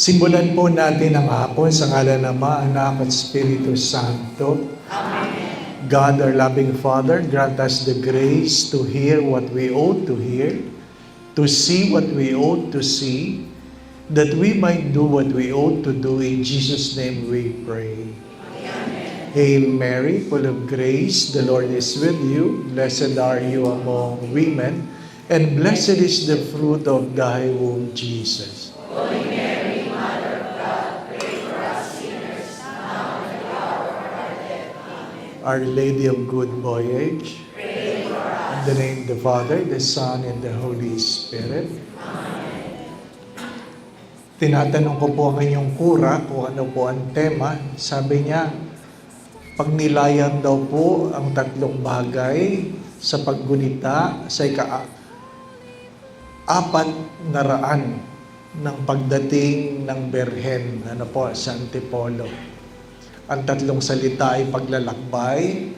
Simulan po natin ang hapon sa ngalan ng Ama, Anak at Espiritu Santo. Amen. God, our loving Father, grant us the grace to hear what we ought to hear, to see what we ought to see, that we might do what we ought to do. In Jesus' name we pray. Amen. Hail Mary, full of grace, the Lord is with you. Blessed are you among women, and blessed is the fruit of thy womb, Jesus. Holy Mary, Mother of God, pray for us sinners, now and at the hour of our death. Amen. Our Lady of Good Voyage, Pray for us. in the name of the Father, the Son, and the Holy Spirit. Amen. Tinatanong ko po ang inyong kura kung ano po ang tema. Sabi niya, pagnilayan daw po ang tatlong bagay sa paggunita sa ika-400 ng pagdating ng Berhen, ano po, sa Antipolo. Ang tatlong salita ay paglalakbay,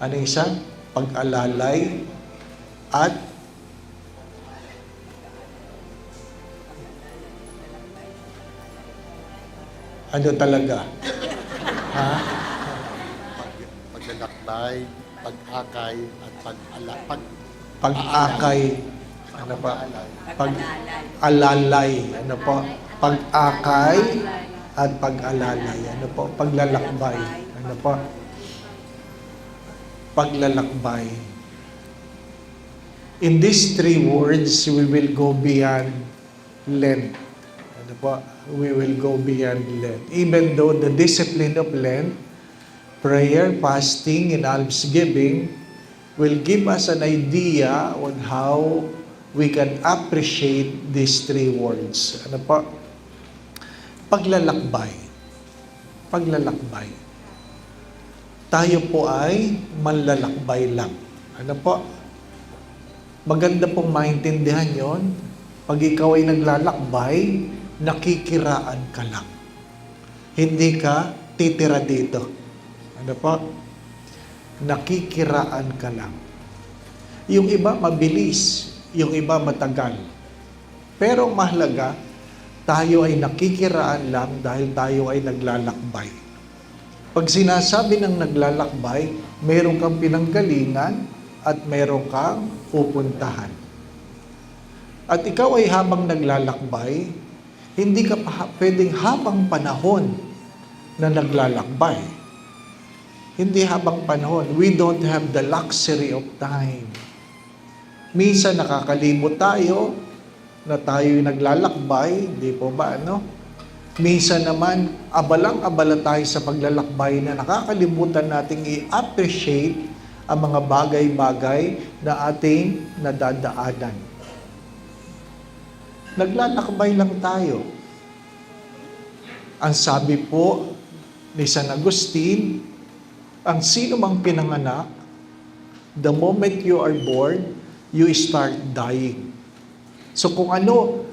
ano isa? Pag-alalay, at ano talaga? Ha? Paglalakbay, pag-akay, at Pag-akay, ano pa? pag-aalay. Pag-alalay, ano po? Pag-akay at pag-alalay, ano po? Paglalakbay, ano po? Paglalakbay. In these three words, we will go beyond Lent. Ano po? We will go beyond Lent. Even though the discipline of Lent, prayer, fasting, and almsgiving will give us an idea on how we can appreciate these three words. Ano po? Paglalakbay. Paglalakbay. Tayo po ay manlalakbay lang. Ano po? Maganda pong maintindihan yon. Pag ikaw ay naglalakbay, nakikiraan ka lang. Hindi ka titira dito. Ano po? Nakikiraan ka lang. Yung iba mabilis, yung iba matagal. Pero mahalaga, tayo ay nakikiraan lang dahil tayo ay naglalakbay. Pag sinasabi ng naglalakbay, meron kang pinanggalingan at meron kang pupuntahan. At ikaw ay habang naglalakbay, hindi ka pwedeng habang panahon na naglalakbay. Hindi habang panahon. We don't have the luxury of time. Minsan nakakalimot tayo na tayo'y naglalakbay, di po ba, ano? Minsan naman, abalang-abala tayo sa paglalakbay na nakakalimutan nating i-appreciate ang mga bagay-bagay na ating nadadaanan. Naglalakbay lang tayo. Ang sabi po ni San Agustin, ang sino mang pinanganak, the moment you are born, you start dying. So kung ano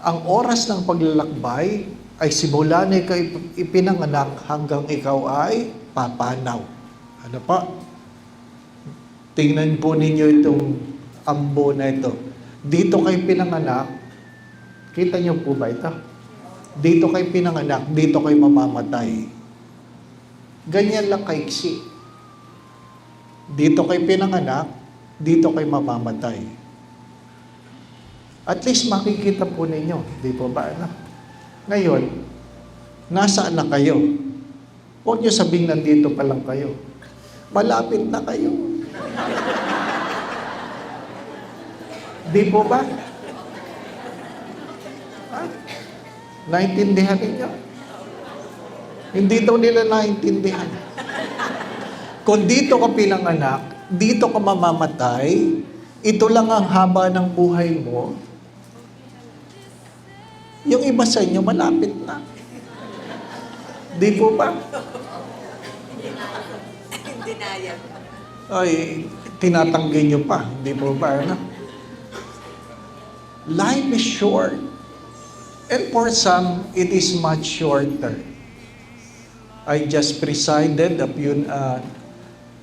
ang oras ng paglalakbay ay simula na ikaw ipinanganak hanggang ikaw ay papanaw. Ano pa? Tingnan po ninyo itong ambo na ito. Dito kayo pinanganak, kita niyo po ba ito? Dito kayo pinanganak, dito kayo mamamatay. Ganyan lang kaiksi. Dito kayo pinanganak, dito kayo mamamatay. At least makikita po ninyo, di po ba? Ano? Ngayon, nasaan na kayo? Huwag niyo sabing nandito pa lang kayo. Malapit na kayo. Di po ba? Ha? Naintindihan ninyo? Hindi daw nila naintindihan. Kung dito ka pinanganak, dito ka mamamatay, ito lang ang haba ng buhay mo, yung iba sa inyo malapit na. Di po ba? Denial. Ay, tinatanggi nyo pa. Di po ba? Ano? Life is short. And for some, it is much shorter. I just presided a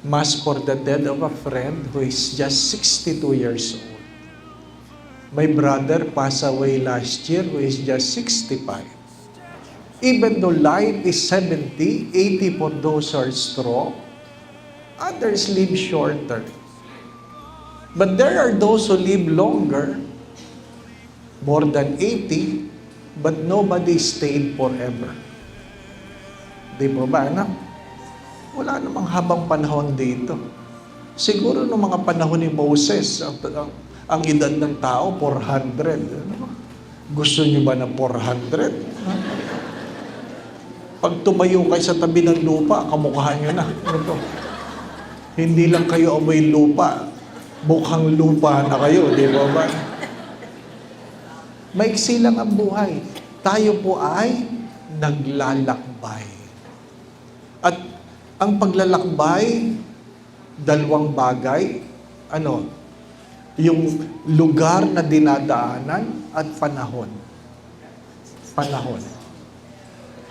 Mass for the death of a friend who is just 62 years old. My brother passed away last year who is just 65. Even though life is 70, 80 for those who are strong, others live shorter. But there are those who live longer, more than 80, but nobody stayed forever. Di ba ba, anak? Wala namang habang panahon dito. Siguro noong mga panahon ni Moses, ang edad ng tao, 400. Ano? Gusto niyo ba ng 400? Ha? Pag tumayo kayo sa tabi ng lupa, kamukha niyo na. Ano to? Hindi lang kayo amoy lupa, mukhang lupa na kayo, di ba ba? Maiksi lang ang buhay. Tayo po ay naglalakbay. At ang paglalakbay, dalawang bagay, yung lugar na dinadaanan at panahon. Panahon.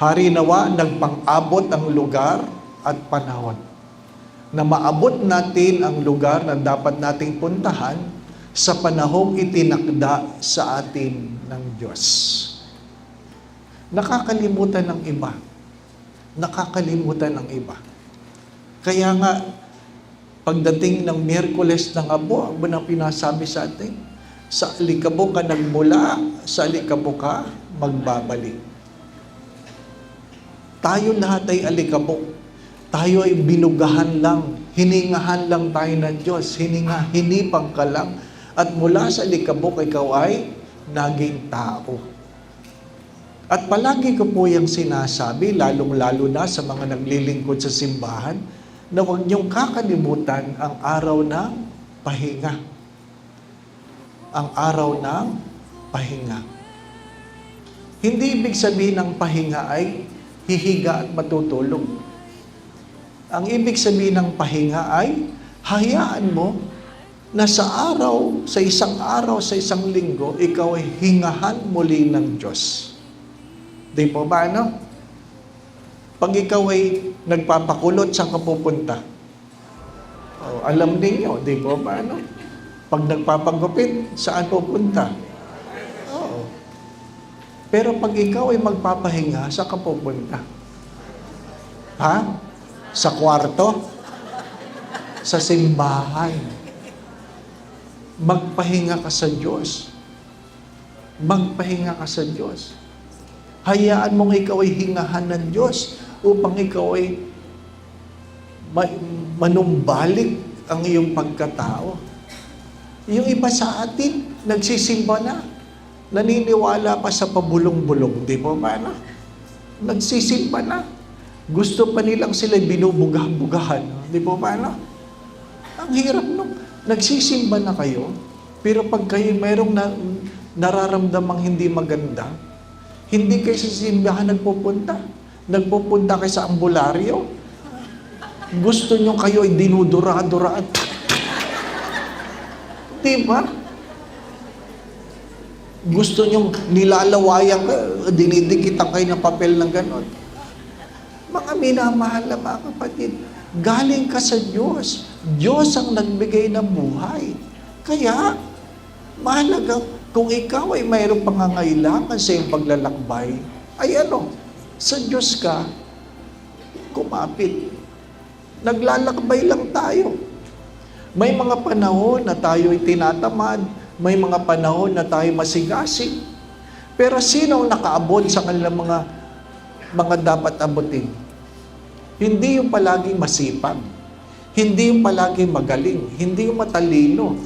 Harinawa, nagpang-abot ang lugar at panahon. Na maabot natin ang lugar na dapat nating puntahan sa panahong itinakda sa atin ng Diyos. Nakakalimutan ng iba. Nakakalimutan ng iba. Kaya nga, pagdating ng Miyerkules ng Abo, ang bunang pinasabi sa atin, sa alikabok ka nagmula, sa alikabok ka magbabalik. Tayo lahat ay alikabok. Tayo ay binugahan lang. Hiningahan lang tayo ng Diyos. Hinipang ka lang. At mula sa alikabok, ikaw ay naging tao. At palagi ko po yung sinasabi, lalong-lalo na sa mga naglilingkod sa simbahan, na huwag niyong kakalimutan ang araw ng pahinga. Ang araw ng pahinga. Hindi ibig sabihin ng pahinga ay hihiga at matutulog. Ang ibig sabihin ng pahinga ay hayaan mo na sa isang linggo, ikaw ay hingahan muli ng Diyos. Di po ba, ano? Pag ikaw ay nagpapakulot, saan ka pupunta? Alam ninyo, di po ba, ano? Pag nagpapagupit, saan pupunta? Oo. Pero pag ikaw ay magpapahinga, saan ka pupunta? Ha? Sa kwarto? Sa simbahan? Magpahinga ka sa Diyos. Magpahinga ka sa Diyos. Hayaan mong ikaw ay hingahan ng Diyos upang ikaw ay manumbalik ang iyong pagkatao. Yung iba sa atin, nagsisimba na. Naniniwala pa sa pabulong-bulong. Di ba ba na? Nagsisimba na. Gusto pa nilang sila binubugah-bugahan. Di ba ba na? Ang hirap nung nagsisimba na kayo, pero pag kayo mayroong nararamdamang hindi maganda, hindi kayo sa simbahan nagpupunta. Nagpupunta kayo sa ambularyo. Gusto nyo kayo ay dinudura-duraan. Diba? Gusto nyo nilalawayan ka, dinidikitan kayo ng papel ng ganon. Mga minamahal na mga kapatid, galing ka sa Diyos. Diyos ang nagbigay ng buhay. Kaya, mahalaga, kung ikaw ay mayroong pangangailangan sa iyong paglalakbay, ay sa Diyos ka, kumapit. Naglalakbay lang tayo. May mga panahon na tayo ay tinatamad, may mga panahon na tayo masigasig. Pero sino ang nakaabot sa kanilang mga dapat abutin? Hindi yung palaging masipag, hindi yung palaging magaling, hindi yung matalino,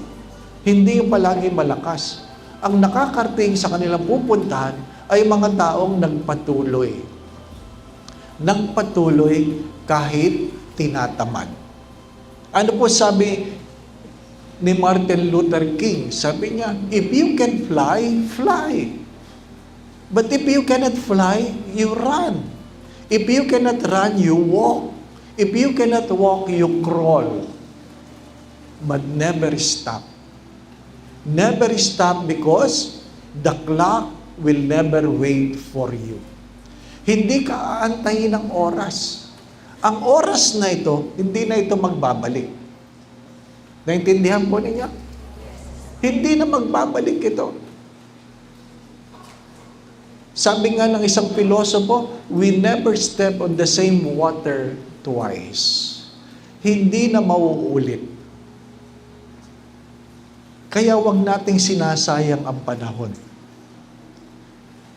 hindi yung palaging malakas. Ang nakakarating sa kanilang pupuntahan ay mga taong nagpatuloy. Nagpatuloy kahit tinatamad. Ano po sabi ni Martin Luther King? Sabi niya, if you can fly, fly. But if you cannot fly, you run. If you cannot run, you walk. If you cannot walk, you crawl. But never stop. Never stop because the clock will never wait for you. Hindi ka aantayin ng oras. Ang oras na ito, hindi na ito magbabalik. Naintindihan po ninyo? Hindi na magbabalik ito. Sabi nga ng isang pilosopo, we never step on the same water twice. Hindi na mauulit. Kaya wag nating sinasayang ang panahon.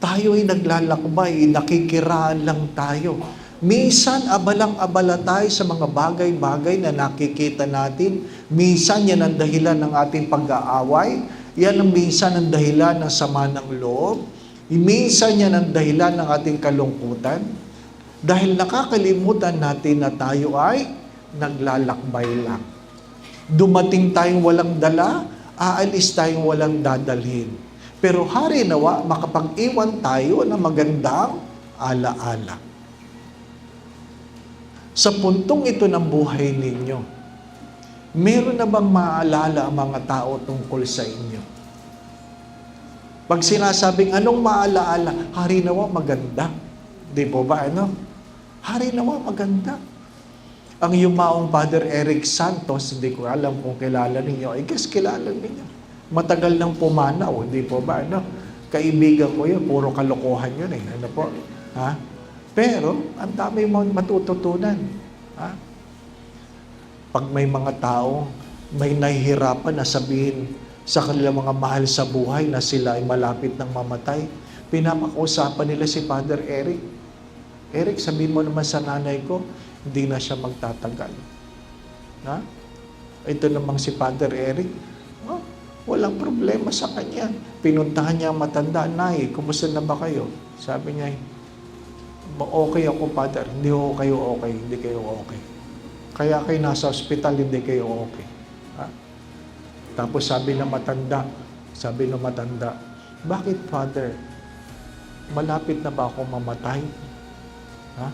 Tayo ay naglalakbay, nakikiraan lang tayo. Minsan, abalang-abala tayo sa mga bagay-bagay na nakikita natin. Minsan, yan ang dahilan ng ating pag-aaway. Yan ang minsan ang dahilan ng sama ng loob. Minsan, yan ang dahilan ng ating kalungkutan. Dahil nakakalimutan natin na tayo ay naglalakbay lang. Dumating tayong walang dala, aalis tayong walang dadalhin. Pero hari nawa, makapag-iwan tayo ng magandang alaala. Sa puntong ito ng buhay ninyo, meron na bang maalala ang mga tao tungkol sa inyo? Pag sinasabing anong maalaala, hari nawa maganda. Di po ba ano? Hari nawa maganda. Ang yumaong Father Eric Santos, hindi ko alam kung kilala ninyo. I guess kilala ninyo. Matagal nang pumanaw, hindi po ba? Ano? Kaibigan ko yun, puro kalokohan yun eh. Ano po? Ha? Pero, ang dami mo matututunan. Ha? Pag may mga tao, may nahihirapan na sabihin sa kanilang mga mahal sa buhay na sila ay malapit ng mamatay, pinapakausapan nila si Father Eric. Eric, sabihin mo naman sa nanay ko, hindi na siya magtatagal. Ha? Ito namang si Father Eric, oh, walang problema sa kanya. Pinuntahan niya ang matanda, Nay, kumusta na ba kayo? Sabi niya, okay ako, Father. Hindi ko kayo okay, hindi kayo okay. Kaya kayo nasa ospital, hindi kayo okay. Ha? Tapos sabi ng matanda, bakit, Father? Malapit na ba ako mamatay? Ha?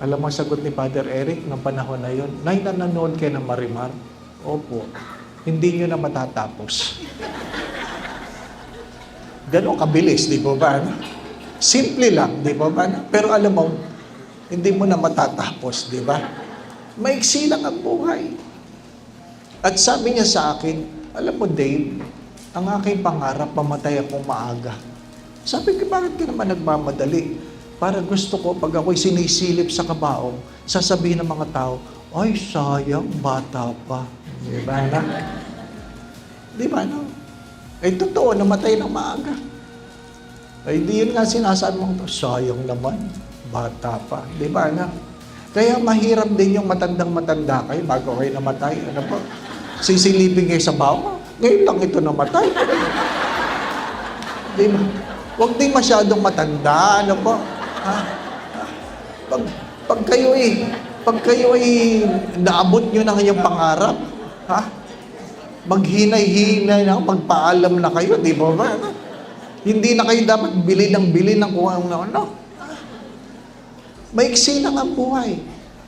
Alam mo ang sagot ni Father Eric ng panahon na yun? Nay, nanonood kayo ng Marimar? Opo. Hindi nyo na matatapos. Ganon kabilis, di po ba? Simple lang, di po ba? Pero alam mo, hindi mo na matatapos, di ba? Maiksi lang ang buhay. At sabi niya sa akin, alam mo Dave, ang aking pangarap, mamatay akong maaga. Sabi ko, bakit ka naman nagmamadali? Para gusto ko, pag ako'y sinisilip sa kabaong, sasabihin ng mga tao, ay, sayang, bata pa. Di ba na? Di ba na? Ay, totoo, namatay ng maaga. Ay, di yun nga sinasabi mo, sayang naman, bata pa. Di ba na? Kaya mahirap din yung matandang-matanda kayo bago kayo namatay. Ano po? Sisilipin kayo sa bawa. Ngayon lang ito namatay. Di ba? Huwag din masyadong matanda. Ano po? Ha? Pag kayo naabot nyo na kanyang pangarap, ha? Maghinay-hinay na, magpaalam na kayo, di ba ba? Hindi na kayo dapat bili ng kung ano. Maiksi lang ang buhay.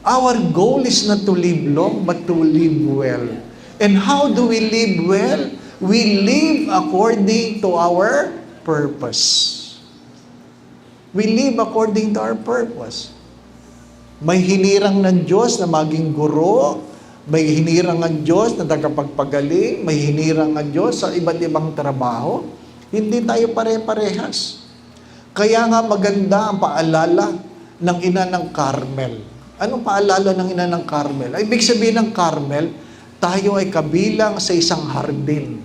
Our goal is not to live long, but to live well. And how do we live well? We live according to our purpose. We live according to our purpose. May hinirang ng Diyos na maging guro, may hinirang ng Diyos na tagapagpagaling, may hinirang ng Diyos sa iba't ibang trabaho. Hindi tayo pare-parehas. Kaya nga maganda ang paalala ng ina ng Carmel. Anong paalala ng ina ng Carmel? Ay, ibig sabihin ng Carmel, tayo ay kabilang sa isang hardin.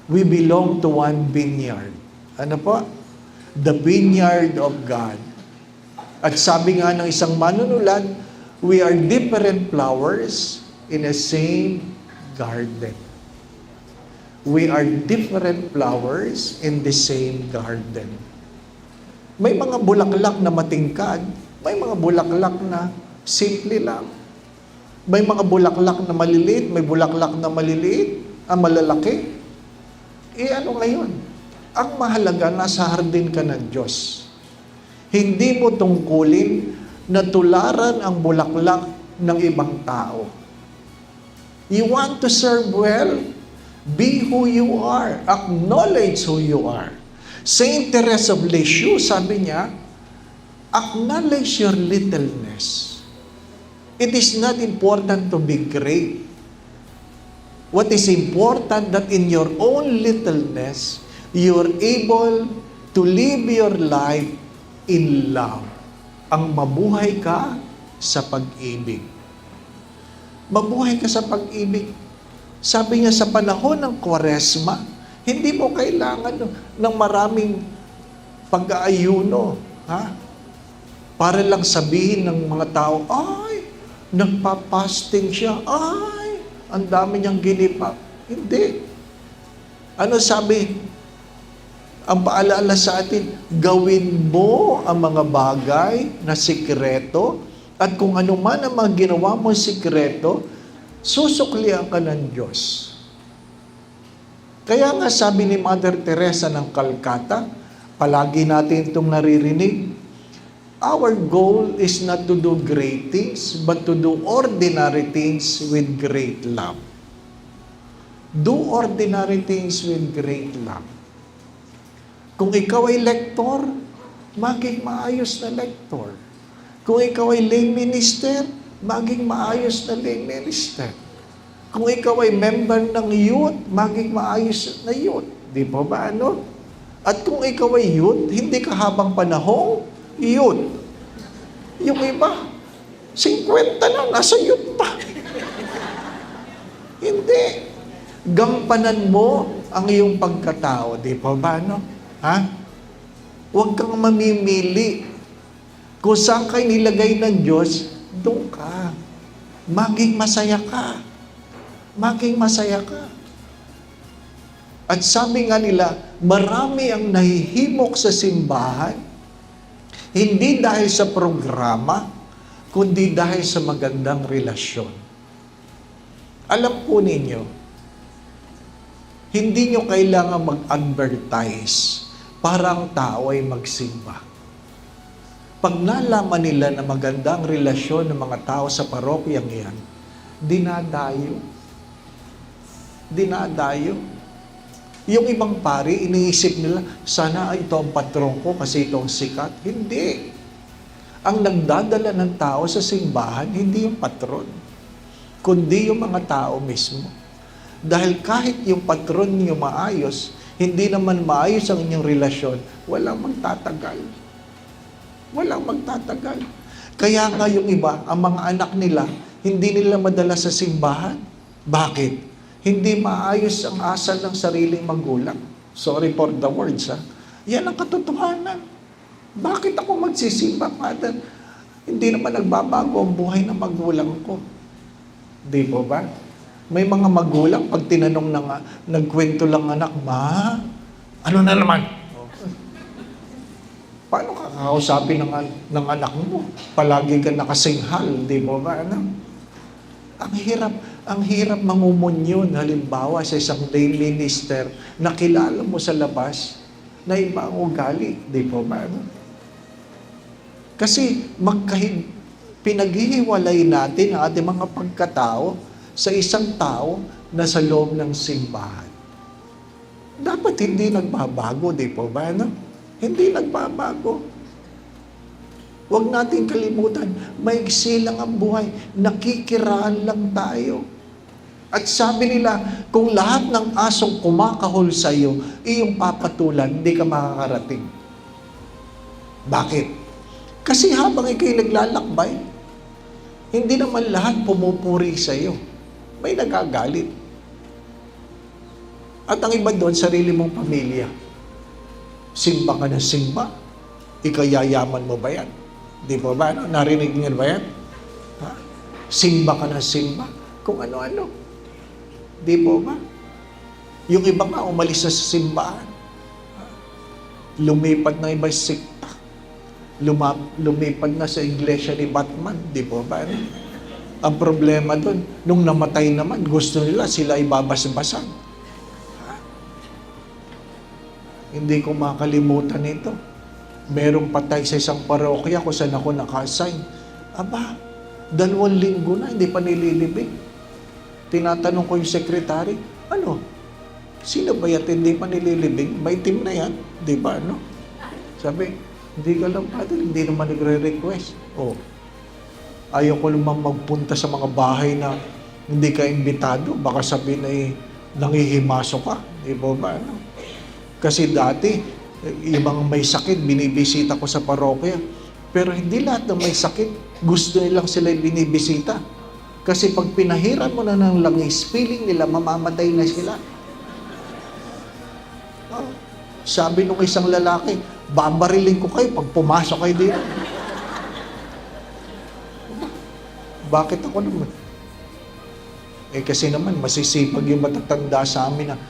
We belong to one vineyard. Ano po? The vineyard of God. At sabi nga ng isang manunulat, we are different flowers in a same garden. We are different flowers in the same garden. May mga bulaklak na matingkad, may mga bulaklak na simple lang. May mga bulaklak na maliliit, may bulaklak na maliliit, malalaki. Ano ngayon? Ang mahalaga, nasa hardin ka ng Diyos. Hindi mo tungkulin na tularan ang bulaklak ng ibang tao. You want to serve well? Be who you are. Acknowledge who you are. Saint Teresa of Lisieux, sabi niya, acknowledge your littleness. It is not important to be great. What is important that in your own littleness, you're able to live your life in love. Ang mabuhay ka sa pag-ibig. Mabuhay ka sa pag-ibig. Sabi niya sa panahon ng Kwaresma, hindi mo kailangan ng maraming pag-aayuno. Ha? Para lang sabihin ng mga tao, ay, nagpa-fasting siya. Ay, ang dami niyang ginip. Hindi. Ano sabi? Ang paalala sa atin, gawin mo ang mga bagay na sikreto at kung ano man ang mga ginawa mo sikreto, susuklian ka ng Diyos. Kaya nga sabi ni Mother Teresa ng Calcutta, palagi natin itong naririnig, our goal is not to do great things, but to do ordinary things with great love. Do ordinary things with great love. Kung ikaw ay lektor, maging maayos na lektor. Kung ikaw ay lay minister, maging maayos na lay minister. Kung ikaw ay member ng youth, maging maayos na youth. Di po ba ano? At kung ikaw ay youth, hindi ka habang panahong youth. Yung iba, 50 na, nasa youth pa. Hindi. Gampanan mo ang iyong pagkatao. Di po ba ano? Ha? Huwag kang mamimili. Kung saan kayo nilagay ng Diyos, doon ka. Maging masaya ka. Maging masaya ka. At sabi nga nila, marami ang nahihimok sa simbahan, hindi dahil sa programa, kundi dahil sa magandang relasyon. Alam po ninyo, hindi nyo kailangan mag-advertise para ang tao ay magsimba. Pag nalaman nila na magandang relasyon ng mga tao sa parokyang yan, dinadayo. Dinadayo. Yung ibang pari, iniisip nila, sana ito ang patron ko kasi ito ang sikat. Hindi. Ang nagdadala ng tao sa simbahan, hindi yung patron, kundi yung mga tao mismo. Dahil kahit yung patron niyo maayos, hindi naman maayos ang inyong relasyon, walang magtatagal. Walang magtatagal. Kaya nga yung iba, ang mga anak nila, hindi nila madala sa simbahan. Bakit? Hindi maayos ang asal ng sariling magulang. Sorry for the words, ha? Yan ang katotohanan. Bakit ako magsisimba, Father? Hindi naman nagbabago ang buhay ng magulang ko. Di po ba? May mga magulang, pag tinanong na nga, nagkwento lang anak, ma, ano na naman? Paano ka kakausapin ng anak mo? Palagi ka nakasinghal, di mo ba? Ano? Ang hirap mamumunyon, halimbawa sa isang lay minister, nakilala mo sa labas, na iba ang ugali, di po ba? Ano? Kasi pinaghihiwalay natin ang ating mga pagkatao sa isang tao na sa loob ng simbahan. Dapat hindi nagbabago, di po ba? No? Hindi nagbabago. Huwag natin kalimutan, maigsi lang ang buhay, nakikiraan lang tayo. At sabi nila, kung lahat ng asong kumakahol sa iyo, iyong papatulan, hindi ka makakarating. Bakit? Kasi habang ikay naglalakbay, hindi naman lahat pumupuri sa iyo. May nagagalit. At ang iba doon, sarili mong pamilya. Simba ka na simba. Ikayayaman mo ba yan? Di ba ba? Narinig niyo ba yan? Ha? Simba ka na simba. Kung ano-ano. Di ba ba? Yung iba nga, umalis na sa simbahan. Lumipat na iba sikta. Lumipat na sa iglesia ni Batman. Di ba ba? Ang problema doon, nung namatay naman, gusto nila sila ibabasbasan. Hindi ko makalimutan ito. Merong patay sa isang parokya kung saan ako naka-assign. Aba, 2 linggo na, hindi pa nililibing. Tinatanong ko yung sekretary, ano? Sino ba yan hindi pa nililibing? May team na yan, di ba, ano? Sabi, hindi ka lang, Father, hindi naman nagre-request. Oh, ayaw ko naman magpunta sa mga bahay na hindi ka imbitado, baka sabihin ay nangihimasok ka. Di ba? Ano? Kasi dati, yung mga may sakit, binibisita ko sa parokya. Pero hindi lahat ng may sakit, gusto nilang sila binibisita. Kasi pag pinahiran mo na ng langis, feeling nila mamamatay na sila. Oh, sabi nung isang lalaki, babarilin ko kayo pag pumasok kayo dito. Bakit ako naman? Kasi naman, masisipag yung matatanda sa amin na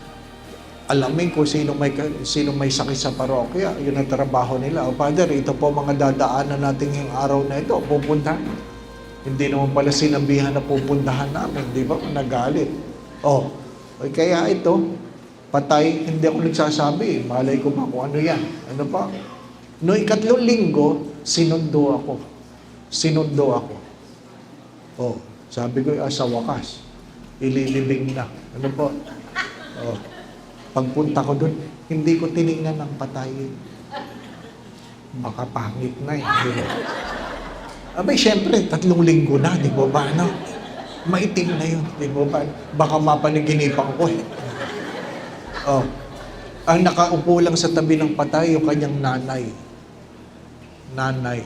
alamin ko sino may sakit sa parokya. Yun ang trabaho nila. O Father, ito po mga dadaanan natin yung araw na ito. Pupuntahan. Hindi naman pala sinabihan na pupuntahan namin. Di ba? Nagalit. Kaya ito, patay, hindi ako nagsasabi. Malay ko ba kung ano yan? Ano pa? Noong 3 linggo, sinundo ako. Sabi ko, sa wakas, ililibing na. Ano po? Pagpunta ko doon, hindi ko tinignan ng patay. Baka pangit na eh. Abay, syempre, 3 linggo na, di ba ba? Ano? Maitim na yun, di ba ba? Baka mapaniginipan ko eh. Ang nakaupo lang sa tabi ng patay, yung kanyang nanay.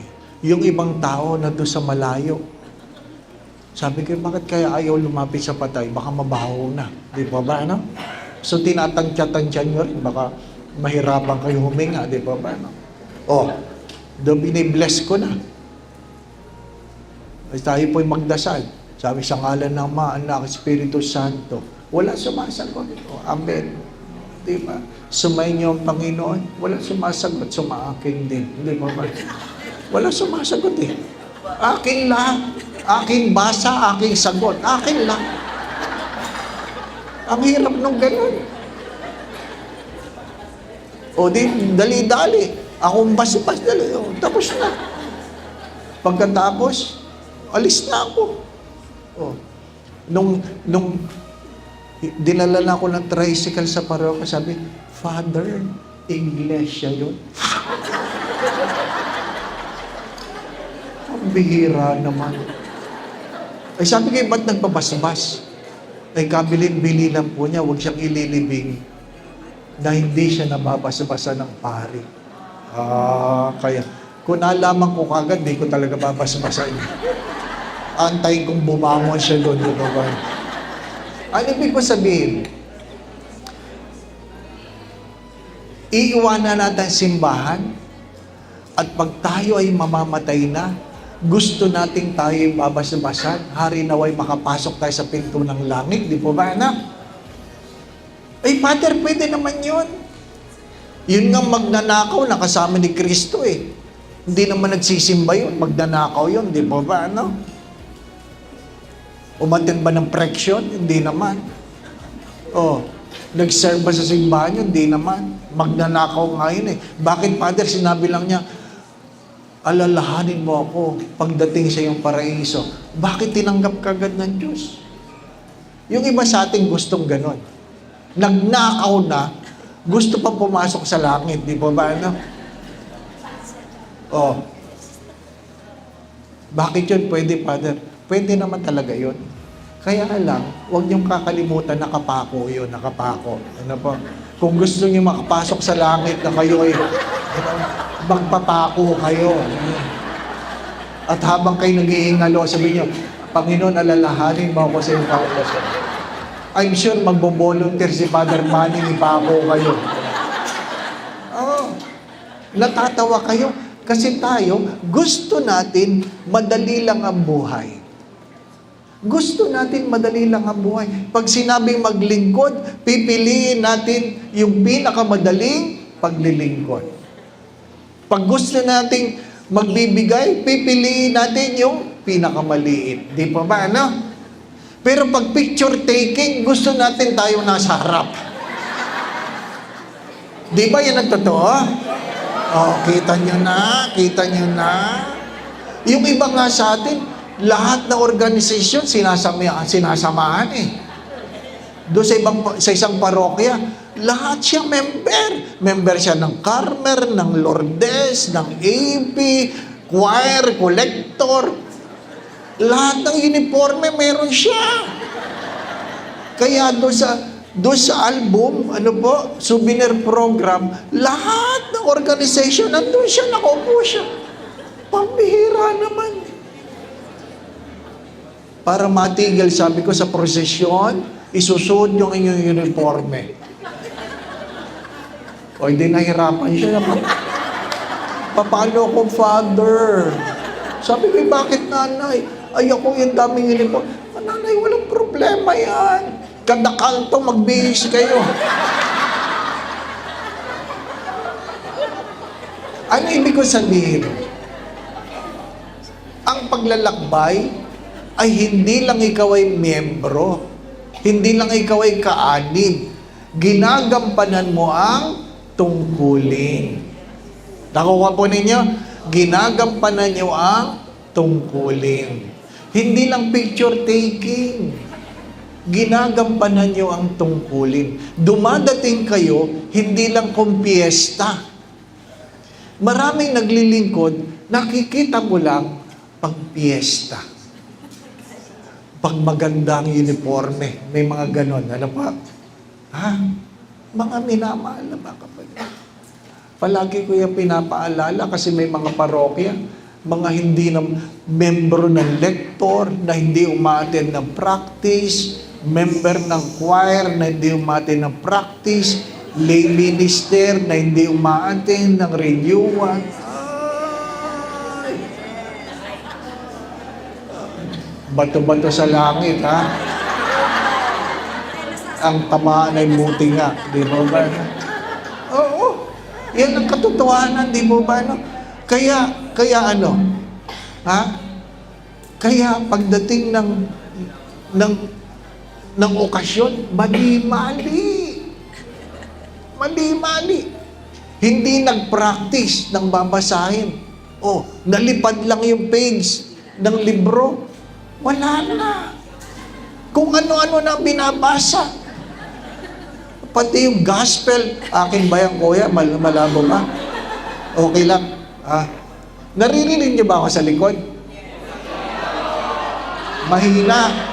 Yung ibang tao na doon sa malayo. Sabi ko, bakit kaya ayaw lumapit sa patay? Baka mabaho na. Di ba ba, ano? So, tinatantya-tantya nyo rin. Baka mahirapan kayo huminga. Di ba ba, ano? Doon binibless ko na. Ay, tayo po'y magdasal. Sabi sa ngalan ng Ama, Anak, Espiritu Santo. Wala sumasagot. Amen. Di ba? Sumayin niyo ang Panginoon. Wala sumasagot. Sumaakin din. Di ba ba? Wala sumasagot eh. Akin lahat. Aking basa, aking sagot. Akin lang. Ang hirap nung ganun. Dali-dali. Akong bas-bas, dali. Tapos na. Pagkatapos, alis na ako. Nung dinala na ako ng tricycle sa parokya, sabi, Father, iglesia yun. Ang bihira naman. Ay sabi kayo, ba't nagpabasbas? Ay kabilin-bili lang po niya, huwag siyang ililibing na hindi siya nababasbasa ng pari. Kaya, kung nalaman ko kagad, di ko talaga babasbasan. Antayin kong bumangon siya doon. Ano ibig ko sabihin? Iiwanan natin simbahan at pag tayo ay mamamatay na, gusto nating tayo babasbasan, hari naway makapasok tayo sa pinto ng langit, di po ba, anak? Ay, Father, pwede naman yun. Yun nga magnanakaw, nakasama ni Kristo eh. Hindi naman nagsisimba yun, magnanakaw yun, di po ba, ano? Umatin ba ng preksyon? Hindi naman. Nag-serve ba sa simbahan yun? Hindi naman. Magnanakaw nga yun eh. Bakit, Father, sinabi lang niya, alalahanin mo ako pagdating sa iyong paraiso. Bakit tinanggap ka agad ng Diyos? Yung iba sa ating gustong ganon. Nagnakaw na, gusto pang pumasok sa langit. Di ba ba, ano? Bakit yun pwede, Father? Pwede naman talaga yun. Kaya lang, huwag niyong kakalimutan, nakapako yun, nakapako. Ano po? Kung gusto niyo makapasok sa langit na kayo ay magpapako kayo. At habang kayo naghihingalo, sabi niyo, Panginoon, alalahanin mo ako sa iyong kautosan. I'm sure magbo-volunteer si Father Manny, ipako kayo. Natatawa kayo kasi tayo, gusto natin madali lang ang buhay. Gusto natin madali lang ang buhay. Pag sinabing maglingkod, pipiliin natin yung pinakamadaling paglilingkod. Pag gusto nating magbibigay, pipiliin natin yung pinakamaliit. Di pa ba, ano? Pero pag picture taking, gusto natin tayo nasa harap. Di ba yan ang totoo? Kita nyo na. Yung iba nga sa atin, lahat na organisasyon sinasamahan eh. Doon sa isang parokya, lahat siya member. Member siya ng Carmer, ng Lourdes, ng AP, choir, collector. Lahat ng uniforme meron siya. Kaya doon sa album, ano po, souvenir program, lahat ng organization, nandun siya, nakaupo siya. Pambihira naman. Para matigil, sabi ko sa prosesyon, isusuot yung inyong uniforme. O hindi nahirapan siya naman. Paano ko, Father? Sabi ko, bakit nanay? Ay ako yung daming uniforme. Nanay, walang problema yan. Kada kanto, magbihis kayo. Ano ibig ko sabihin? Ang paglalakbay ay hindi lang ikaw ay miyembro, hindi lang ikaw ay kaanib, ginagampanan mo ang tungkulin. Nakuha po ninyo? Ginagampanan nyo ang tungkulin. Hindi lang picture taking. Ginagampanan nyo ang tungkulin. Dumadating kayo, hindi lang kumpiesta. Maraming naglilingkod, nakikita mo lang pag piyesta. Pag magandang uniforme, may mga ganon. Ano pa? Ha? Mga minamahal na mga kapatid. Palagi ko yung pinapaalala kasi may mga parokya, mga hindi na membro ng lektor, na hindi umaattend ng practice, member ng choir na hindi umaattend ng practice, lay minister na hindi umaattend ng renewal. Bato-bato sa langit, ha? Ang tamaan ay buti nga, di ba ba? Oo, yan ang katotohanan, di ba ba? No? Kaya ano? Ha? Kaya pagdating ng okasyon, mali-mali. Mali-mali. Hindi nag-practice ng babasahin. Oh, nalipad lang yung page ng libro. Wala na. Kung ano-ano na binabasa. Pati yung gospel, akin ba yan, kuya? Malabo ba? Okay lang. Naririnig niyo ba ako sa likod? Mahina.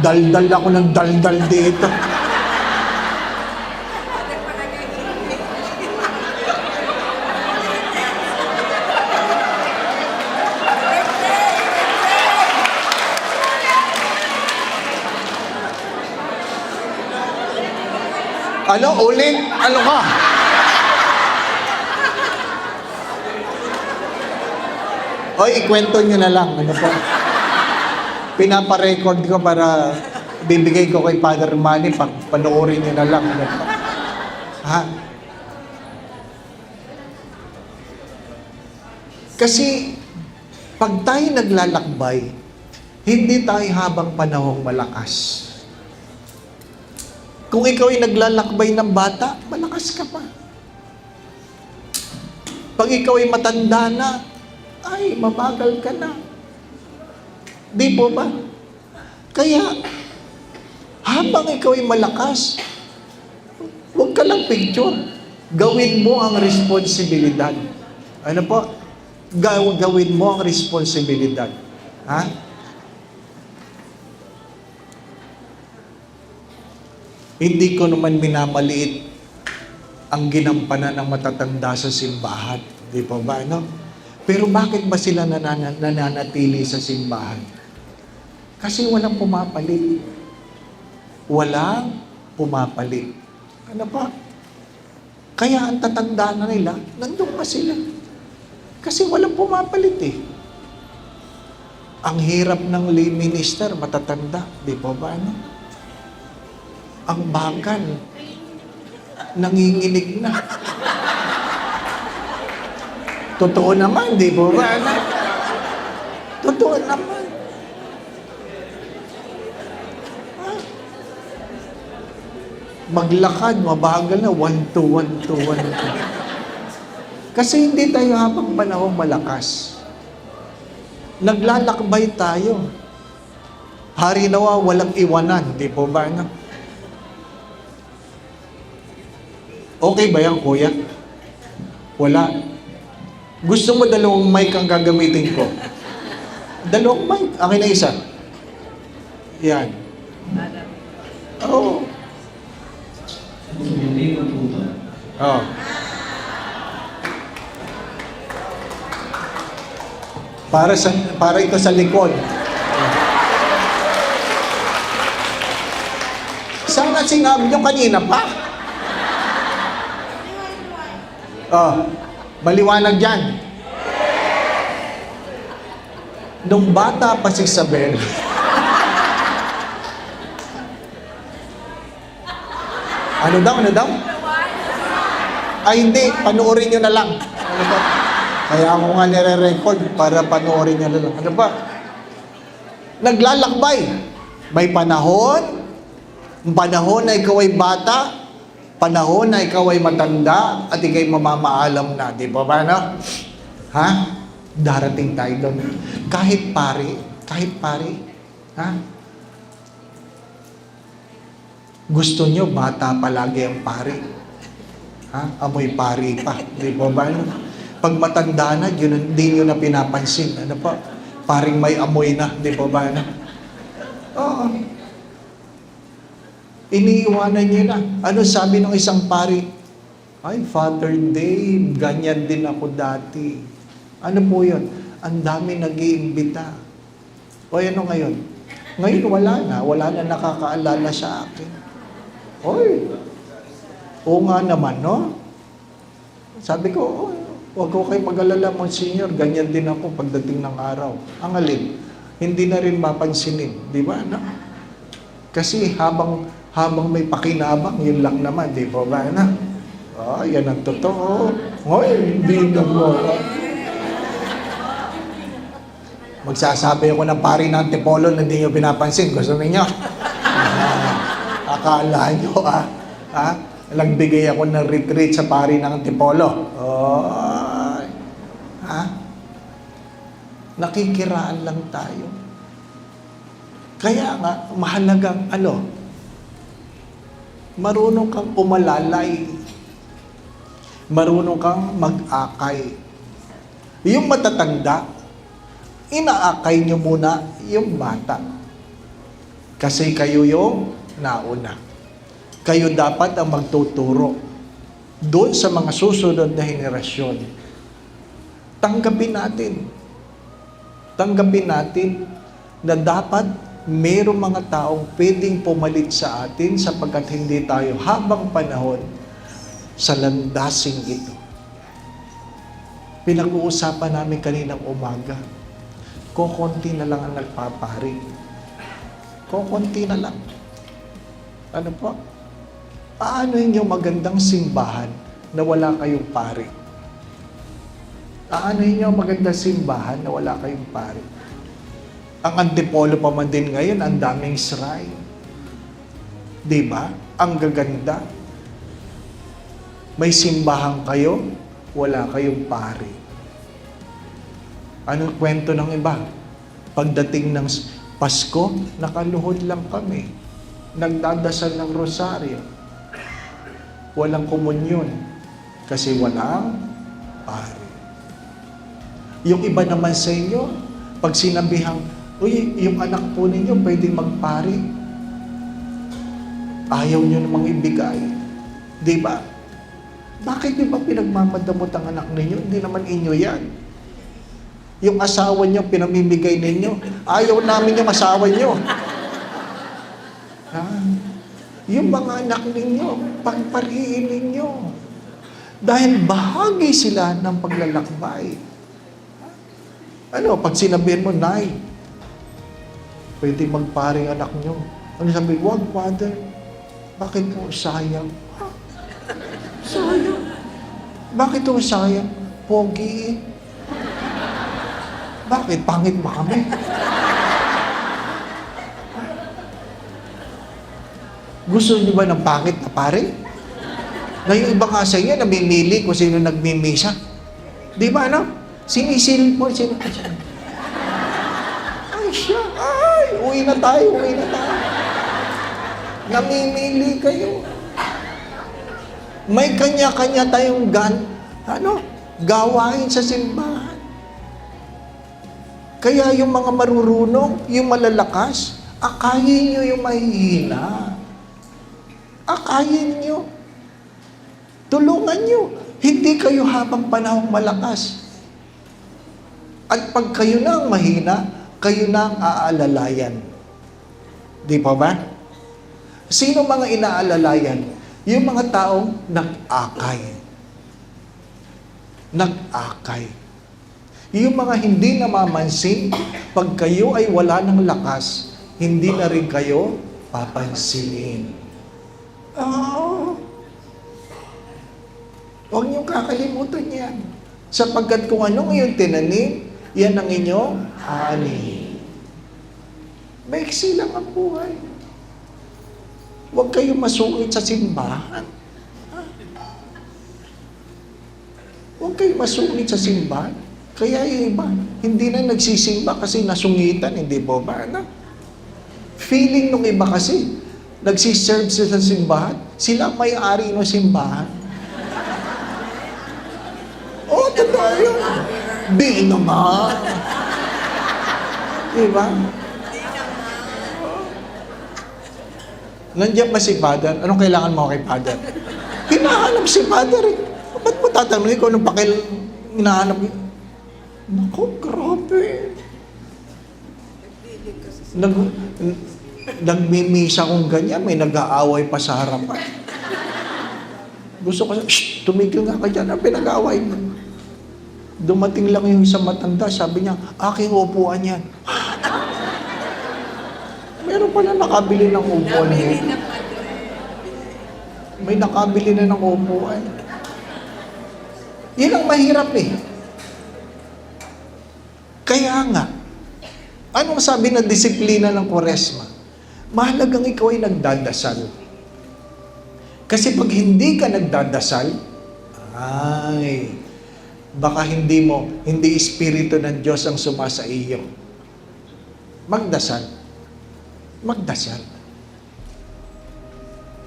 Daldal ako ng daldal dito. Ano? Ulit? Ano ka? Oy, ikwento nyo na lang. Ano po? Pinaparecord ko para bibigay ko kay Father Manny, panoorin nyo na lang. Ano po? Ha? Kasi, pag tayo naglalakbay, hindi tayo habang panahong malakas. Kung ikaw ay naglalakbay ng bata, malakas ka pa. Pag ikaw ay matanda na, ay, mabagal ka na. Di po ba? Kaya, habang ikaw ay malakas, huwag ka lang picture. Gawin mo ang responsibilidad. Ano po? Gawin mo ang responsibilidad. Ha? Hindi ko naman minamaliit ang ginampanan ng matatanda sa simbahan. Di po ba, no? Pero bakit ba sila nananatili sa simbahan? Kasi walang pumapalit. Walang pumapalit. Ano pa? Kaya ang tatanda na nila, nandun pa sila. Kasi walang pumapalit eh. Ang hirap ng lay minister, matatanda. Di po ba, no? Ang bakal, nanginginig na. Totoo naman, di ba? Totoo naman. Maglakad, mabagal na, 1-2, 1-2, 1-2. Kasi hindi tayo habang panahon malakas. Naglalakbay tayo. Hari nawa, walang iwanan, di po ba? No? Okay ba yan, kuya? Wala. Gusto mo dalawang mic ang gagamitin ko? Dalawang mic. Akin na isa. Yan. Oo. Hindi matuto. Oh. Para ito sa likod. Sana sinabi nyo kanina pa? Oh, maliwanag dyan. Nung bata pa si Isabel, ano daw? Ay hindi, panoorin nyo na lang. Ano ba? Kaya ako nga nire-record para panoorin nyo na lang. Ano ba? Naglalakbay. May panahon na ikaw ay bata, panahon na ikaw ay matanda, at ikaw'y mamamaalam na. Di ba ba, no? Ha? Darating tayo doon. Kahit pari, ha? Gusto nyo, bata palagi ang pari. Ha? Amoy pari pa. Di ba ba? Pag matanda na, yun, hindi nyo na pinapansin. Ano pa? Paring may amoy na. Di ba ba? Oo. Iniiwanan nyo na. Ano sabi ng isang pari? Ay, Father Dave, ganyan din ako dati. Ano po yun? Ang dami nag-iimbita. O ano ngayon? Ngayon wala na nakakaalala sa akin. Oy, oo nga naman, no? Sabi ko, huwag ko kayo mag-alala, Monsignor, ganyan din ako pagdating ng araw. Ang alin, hindi na rin mapansinin, di ba? No? Kasi habang may pakinabang, yun lang naman, di ba ba? Na? Oh, yan ang totoo. Hoy, hindi na mo. Magsasabi ako ng pari ng Antipolo na hindi nyo pinapansin. Gusto ninyo? Akala nyo, nagbigay ako ng retreat sa pari ng Antipolo. Oh, nakikiraan lang tayo. Kaya nga, mahalagang marunong kang umalalay. Marunong kang mag-akay. Yung matatanda, inaakay nyo muna yung bata. Kasi kayo yung nauna. Kayo dapat ang magtuturo doon sa mga susunod na henerasyon. Tanggapin natin na dapat mayroong mga taong pwedeng pumalit sa atin sapagkat hindi tayo habang panahon sa landasing ito. Pinag-uusapan namin kaninang umaga, kokonti na lang ang nagpapari. Kokonti na lang. Ano po? Paano yung magandang simbahan na wala kayong pari? Paano yung magandang simbahan na wala kayong pari? Ang Antipolo pa man din ngayon, ang daming shrine. Diba? Ang gaganda. May simbahan kayo, wala kayong pari. Anong kwento ng iba? Pagdating ng Pasko, nakaluhod lang kami. Nagdadasal ng rosaryo. Walang komunyon. Kasi walang pari. Yung iba naman sa inyo, pag sinabihang, uy, yung anak po ninyo pwedeng magpari. Ayaw nyo namang ibigay. Di ba? Bakit di ba pinagmamadamot ang anak ninyo? Hindi naman inyo yan. Yung asawa nyo, pinamimigay ninyo. Ayaw namin yung asawa nyo. Yung mga anak ninyo, pagpariin ninyo. Dahil bahagi sila ng paglalakbay. Pag sinabihin mo, Nay, pwede magparing anak nyo. Ano sabi, wag, Father. Bakit po sayang? Sayang. Bakit po sayang? Pogi. Bakit? Pangit ba kami? Gusto niyo ba ng pangit na pare? Na yung iba nga sa inyo, namimili kung sino nagmimisa. Di ba, Sinisilip mo, ay siya, uwi na tayo. Namimili kayo. May kanya-kanya tayong gawain sa simbahan. Kaya yung mga marurunong, yung malalakas, Akayin nyo yung mahihina. Akayin nyo. Tulungan nyo. Hindi kayo habang panahong malakas. At pag kayo na ang mahina, kayo na ang aalalayan. Di pa ba? Sino mga inaalalayan? Yung mga taong nag-akay. Nag-akay. Yung mga hindi namamansin, pag kayo ay wala ng lakas, hindi na rin kayo papansinin. Oh. Huwag niyong kakalimutan yan. Sapagkat kung anong iyong tinanim, yan ang inyong ani. Maiksi lang ang buhay. Huwag kayong masungit sa simbahan. Huwag kayong masungit sa simbahan. Kaya yung iba, hindi na nagsisimba kasi nasungitan, hindi po ba? Ano? Feeling nung iba kasi, nagsiserve sila sa simbahan, sila may-ari ng simbahan. Oh, totoo yun. Di naman. Diba? Nandiyan ba si Father? Anong kailangan mo kay Father? Hinahanap si Father eh. Ba't mo tatanungin ko anong pakil hinahanap? Naku, grabe. Nagmimisa kong ganyan, may nag-aaway pa sa harapan. Gusto ko, shh, tumigil nga ka dyan, ang pinag-aaway mo. Dumating lang yung isang matanda, sabi niya, aking upuan yan. Meron pala nakabili ng upuan niya. May nakabili na ng upuan. Yan ang mahirap eh. Kaya nga, anong sabi ng disiplina ng Kwaresma? Mahalagang ikaw ay nagdadasal. Kasi pag hindi ka nagdadasal, ay, baka hindi Espiritu ng Diyos ang sumasa iyo. Magdasal. Magdasal.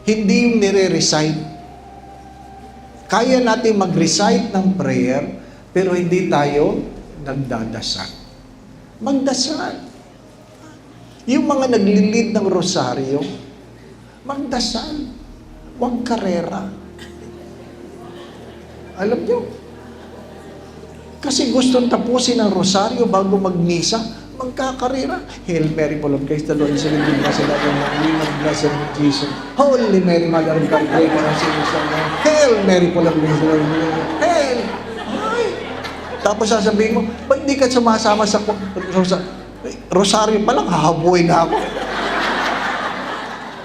Hindi yung nire-recite. Kaya natin mag-recite ng prayer, pero hindi tayo nagdadasal. Magdasal. Yung mga naglilid ng rosaryo, magdasal. Huwag karera. Alam nyo? Kasi gustong tapusin ang rosaryo bago magmisa, magkakarera. Hail Mary, full of grace, the Lord is with you. Blessed are you among women, blessed is Jesus. Holy Mary, Mother of God, pray for us sinners now. Hail Mary, full of grace, the Lord is with you. Hail! Ay! Tapos sasabihin mo, ba't di ka sumasama sa rosaryo pa lang, hahabuin na ako.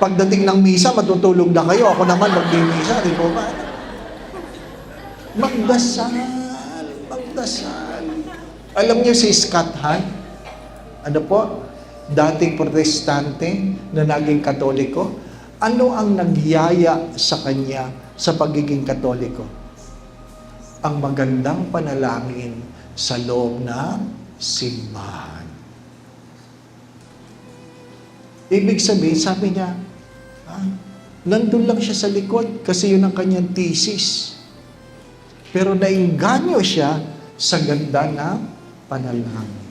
Pagdating ng misa, matutulog na kayo. Ako naman magmimisa, di po ba? Magdasal. Magdasal. Alam niyo si Scott Hahn? Ano po? Dating protestante na naging katoliko. Ano ang nagyaya sa kanya sa pagiging katoliko? Ang magandang panalangin sa loob ng simbahan. Ibig sabihin, sabi niya, nandun lang siya sa likod kasi yun ang kanyang thesis. Pero nainganyo siya sa ganda ng panalangin.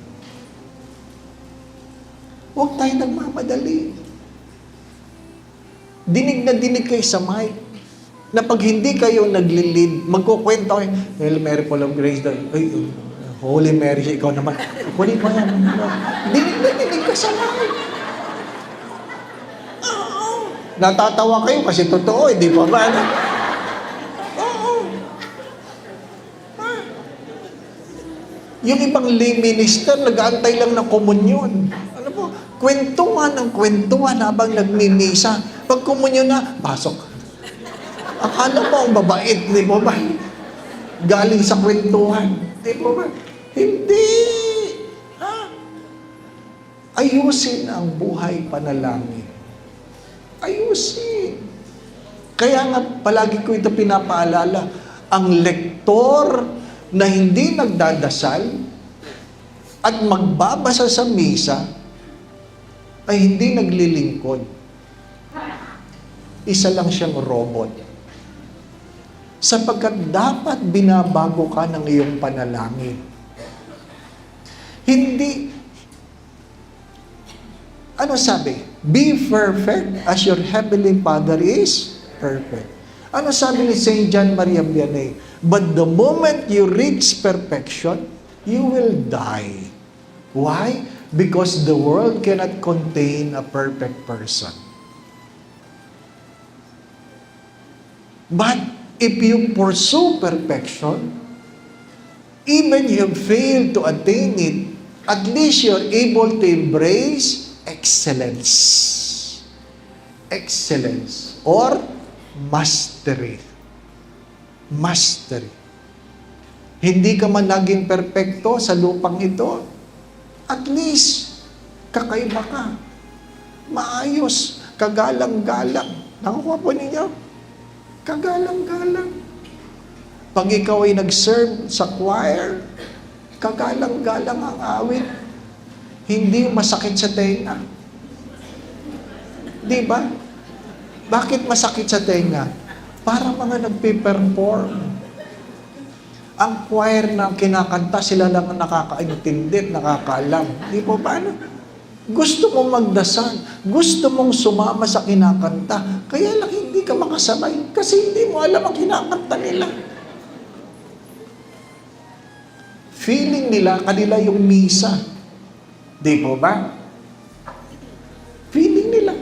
Huwag tayo nagmamadali. Dinig na dinig kayo sa mic. Na pag hindi kayo naglilid, magkukwento kayo, Hail Mary, full of grace, Holy Mary, ikaw naman. Kunin mo yan. Dinig na dinig ka sa mic. Natatawa kayo kasi totoo, hindi pa ba? Oo. Yung ibang lay minister, nag-aantay lang ng komunyon. Ano po? Kwentuhan ng kwentuhan habang nagmimisa. Pag komunyon na, pasok. Akala mo ang babait, di ba ba? Galing sa kwentuhan. Di ba ba? Hindi. Ha? Ayusin ang buhay panalangin. Ayusin. Kaya nga, palagi ko ito pinapaalala, ang lektor na hindi nagdadasal at magbabasa sa misa ay hindi naglilingkod. Isa lang siyang robot. Sapagkat dapat binabago ka ng iyong panalangin. Hindi. Ano sabi? Be perfect as your heavenly Father is perfect. Ano sabi ni Saint John Maria Vianney? But the moment you reach perfection, you will die. Why? Because the world cannot contain a perfect person. But if you pursue perfection, even you fail to attain it, at least you're able to embrace excellence. Excellence or mastery. Mastery. Hindi ka man naging perpekto sa lupang ito, at least kakaiba ka. Maayos, kagalang-galang. Nakukuha po ninyo? Kagalang-galang. Pag ikaw ay nag-serve sa choir, kagalang-galang ang awit. Hindi masakit sa tenga. Di ba? Bakit masakit sa tenga? Para mga nagpe-perform. Ang choir na kinakanta, sila lang ang nakakaintindi, nakakaalam. Di po paano? Gusto mong magdasal, gusto mong sumama sa kinakanta, kaya lang hindi ka makasabay kasi hindi mo alam ang kinakanta nila. Feeling nila, kanila yung misa. Di po ba? Feeling nila.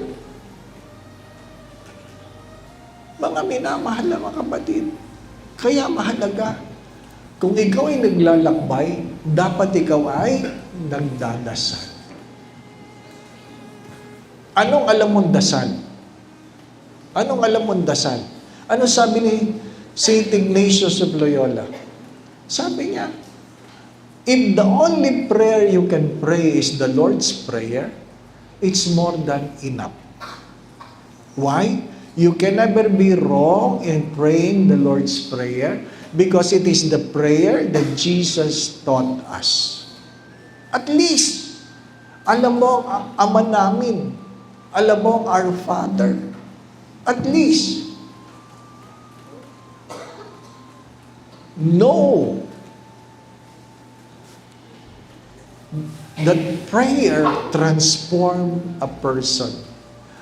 Mga minamahal na mga kapatid, kaya mahalaga, kung ikaw ay naglalakbay, dapat ikaw ay nagdadasal. Anong alam mong dasal? Anong alam mong dasal? Ano sabi ni Saint Ignatius of Loyola? Sabi niya, if the only prayer you can pray is the Lord's Prayer, it's more than enough. Why? You can never be wrong in praying the Lord's Prayer because it is the prayer that Jesus taught us. At least, alam mo ang Ama namin, alam mo our Father. At least, know that prayer transform a person.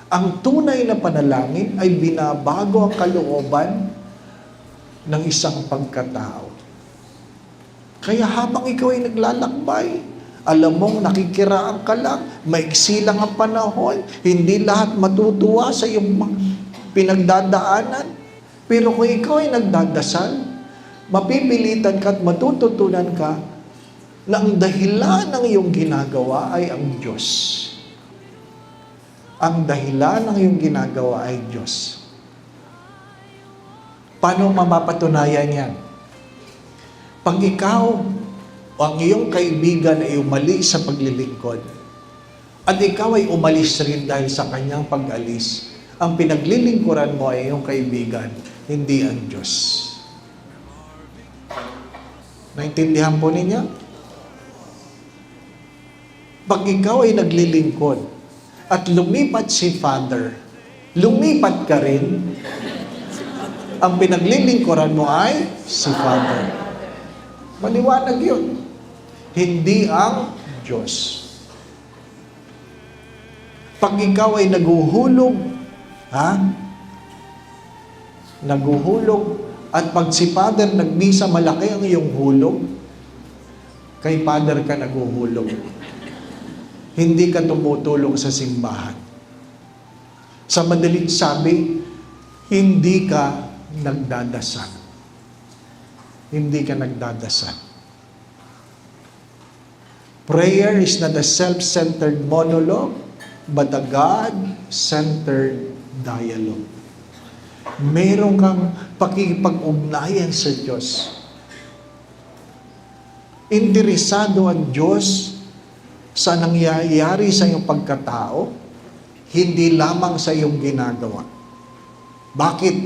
Ang tunay na panalangin ay binabago ang kalooban ng isang pagkatao. Kaya habang ikaw ay naglalakbay, alam mong nakikiraan ka lang, maiksi lang ang panahon, hindi lahat matutuwa sa iyong pinagdadaanan. Pero kung ikaw ay nagdadasal, mapipilitan ka at matututunan ka na ang dahilan ng iyong ginagawa ay ang Diyos. Ang dahilan ng iyong ginagawa ay Diyos. Paano mapapatunayan yan? Pag ikaw o ang iyong kaibigan ay umalis sa paglilingkod, at ikaw ay umalis rin dahil sa kanyang pag-alis, ang pinaglilingkuran mo ay iyong kaibigan, hindi ang Diyos. Naintindihan po ninyo? Pag ikaw ay naglilingkod at lumipat si Father, lumipat ka rin, ang pinaglilingkuran mo ay si Father. Maliwanag yun. Hindi ang Diyos. Pag ikaw ay naguhulog, naguhulog, at pag si Father nagmisa, malaki ang iyong hulog, kay Father ka naguhulog. Hindi ka tumutulong sa simbahan. Sa madaling sabi, hindi ka nagdadasal. Hindi ka nagdadasal. Prayer is not a self-centered monologue, but a God-centered dialogue. Meron kang pakikipag-ugnayan sa Diyos. Interesado ang Diyos sa nangyayari sa iyong pagkatao, hindi lamang sa iyong ginagawa. Bakit?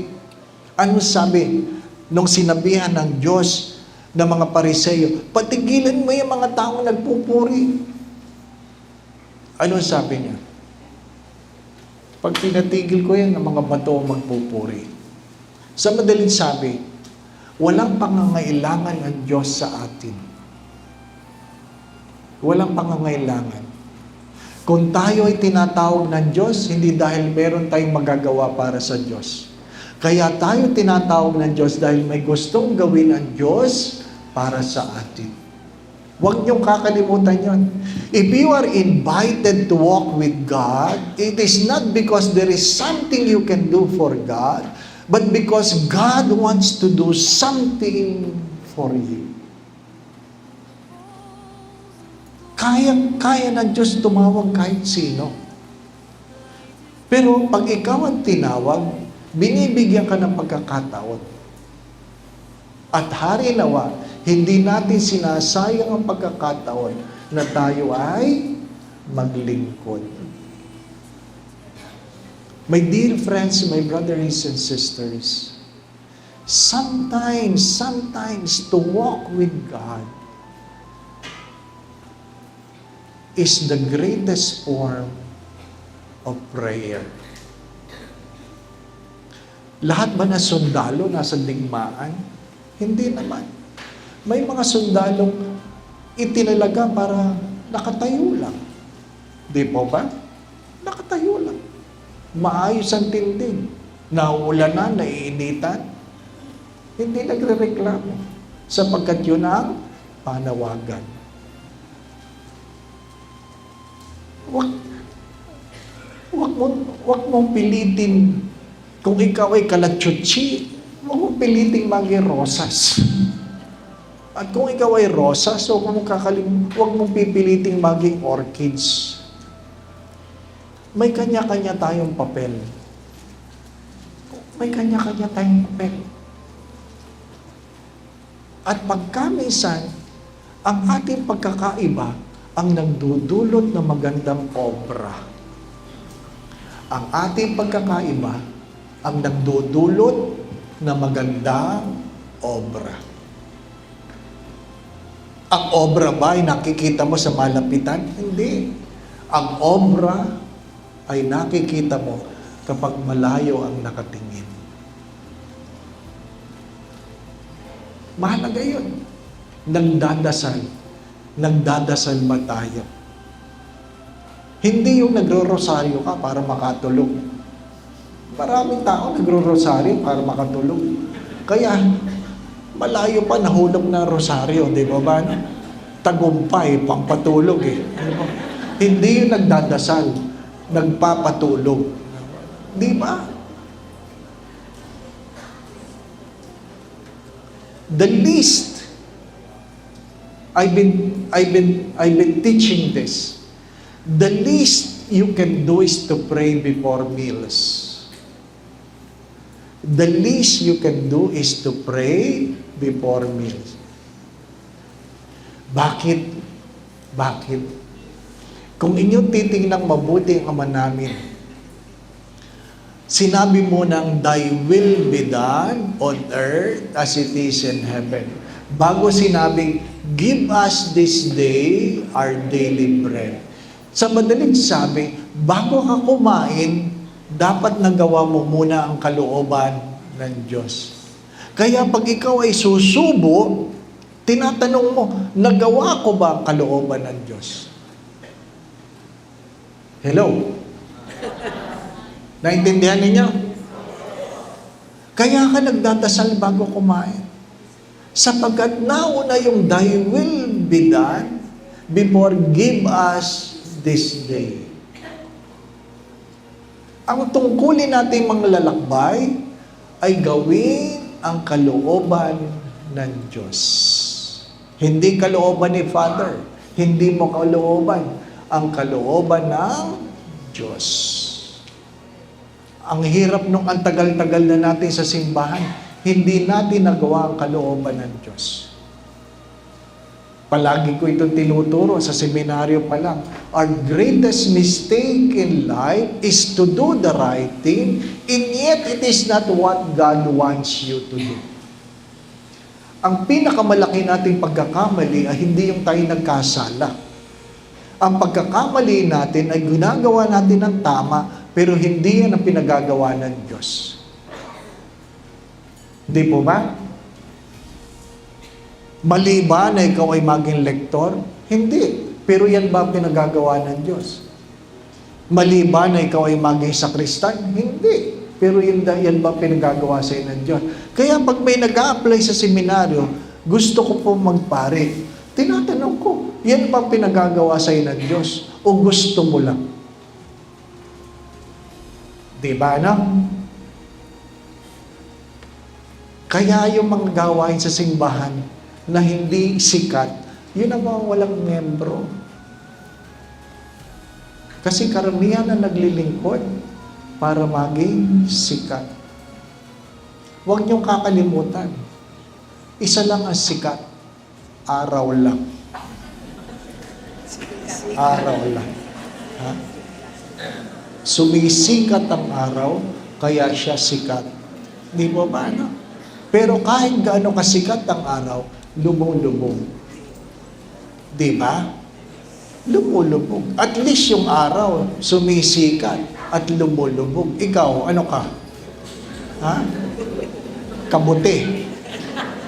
Ano sabi nung sinabihan ng Diyos ng mga Pariseyo, patigilan mo yung mga taong nagpupuri. Ano sabi niya? Pag pinatigil ko yan, ng mga bato magpupuri. Sa madaling sabi, walang pangangailangan ng Diyos sa atin. Walang pangangailangan. Kung tayo ay tinatawag ng Diyos, hindi dahil meron tayong magagawa para sa Diyos. Kaya tayo tinatawag ng Diyos dahil may gustong gawin ang Diyos para sa atin. Huwag niyong kakalimutan yon. If you are invited to walk with God, it is not because there is something you can do for God, but because God wants to do something for you. Kaya ng Diyos tumawag kahit sino. Pero pag ikaw ang tinawag, binibigyan ka ng pagkakataon. At hari nawa, hindi natin sinasayang ang pagkakataon na tayo ay maglingkod. My dear friends, my brothers and sisters, sometimes to walk with God is the greatest form of prayer. Lahat ba na sundalo nasa digmaan? Hindi naman. May mga sundalong itinalaga para nakatayo lang. Di po ba? Nakatayo lang. Maayos ang tindig. Nauulanan, naiinitan. Hindi nagre-reklamo. Sapagkat yun ang panawagan. Wag mong pilitin kung ikaw ay kalatsutsi, wag mong piliting maging rosas. At kung ikaw ay rosas, wag mong pipiliting maging orchids. May kanya-kanya tayong papel. May kanya-kanya tayong papel. At pagkamisan, ang ating pagkakaiba ang nagdudulot ng magandang obra. Ang ating pagkakaiba ang nagdudulot ng magandang obra. Ang obra ba ay nakikita mo sa malapitan? Hindi. Ang obra ay nakikita mo kapag malayo ang nakatingin. Mahalaga yun. Nagdadasal ba tayo? Hindi yung nagro-rosaryo ka para makatulog. Maraming tao nagro-rosaryo para makatulog. Kaya, malayo pa nahulog na rosaryo, di ba ba? Tagumpay, pampatulog eh. Hindi yung nagdadasal, nagpapatulog. Di ba? The least, I've been teaching this. The least you can do is to pray before meals. The least you can do is to pray before meals. Bakit? Kung inyong titingnang mabuti ang Ama namin, sinabi mo ng thy will be done on earth as it is in heaven. Bago sinabing, give us this day our daily bread. Sa madaling sabi, bago ka kumain, dapat nagawa mo muna ang kalooban ng Diyos. Kaya pag ikaw ay susubo, tinatanong mo, nagawa ko ba ang kalooban ng Diyos? Hello? Naintindihan ninyo? Kaya ka nagdadasal bago kumain. Sapagkat nauna yung thy will be done before give us this day. Ang tungkulin nating mga lalakbay ay gawin ang kalooban ng Diyos. Hindi kalooban ni Father. Hindi mo kalooban. Ang kalooban ng Diyos. Ang hirap nung ang tagal-tagal na natin sa simbahan, hindi natin nagawa ang kalooban ng Diyos. Palagi ko itong tinuturo sa seminaryo pa lang. Our greatest mistake in life is to do the right thing, and yet it is not what God wants you to do. Ang pinakamalaki nating pagkakamali ay hindi yung tayo nagkasala. Ang pagkakamali natin ay ginagawa natin ng tama, pero hindi yan ang pinagagawa ng Diyos. Di po ba? Mali ba na ikaw ay maging lektor? Hindi. Pero yan ba pinagagawa ng Diyos? Maliban na ikaw ay maging sakristan? Hindi. Pero yan ba pinagagawa sa inyo ng Diyos? Kaya pag may nag-a-apply sa seminaryo, gusto ko po magpare. Tinatanong ko, yan ba pinagagawa sa inyo ng Diyos? O gusto mo lang? Diba na? Kaya yung mga gawain sa simbahan na hindi sikat, yun ang mga walang membro. Kasi karamihan na naglilingkod para maging sikat. Huwag niyong kakalimutan. Isa lang ang sikat. Araw lang. Araw lang. Ha? Sumisikat ang araw, kaya siya sikat. Di mo ba, ano? Pero kahit gaano kasikat ang araw, lubong-lubong. Di ba? Lumulubog. At least yung araw, sumisikat at lumulubog. Ikaw, ano ka? Ha? Kabuti.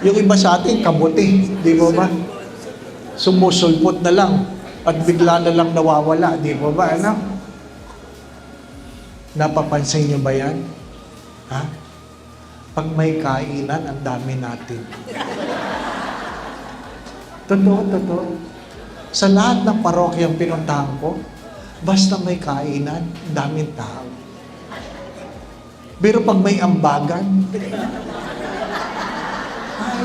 Yung iba sa atin, kabuti. Di mo ba? Sumusulpot na lang at bigla na lang nawawala. Di mo ba? Ano? Napapansin niyo ba yan? Ha? Pag may kainan, ang dami natin. Totoo. Sa lahat ng parokyang pinuntahan ko, basta may kainan, daming tao. Pero pag may ambagan, ay,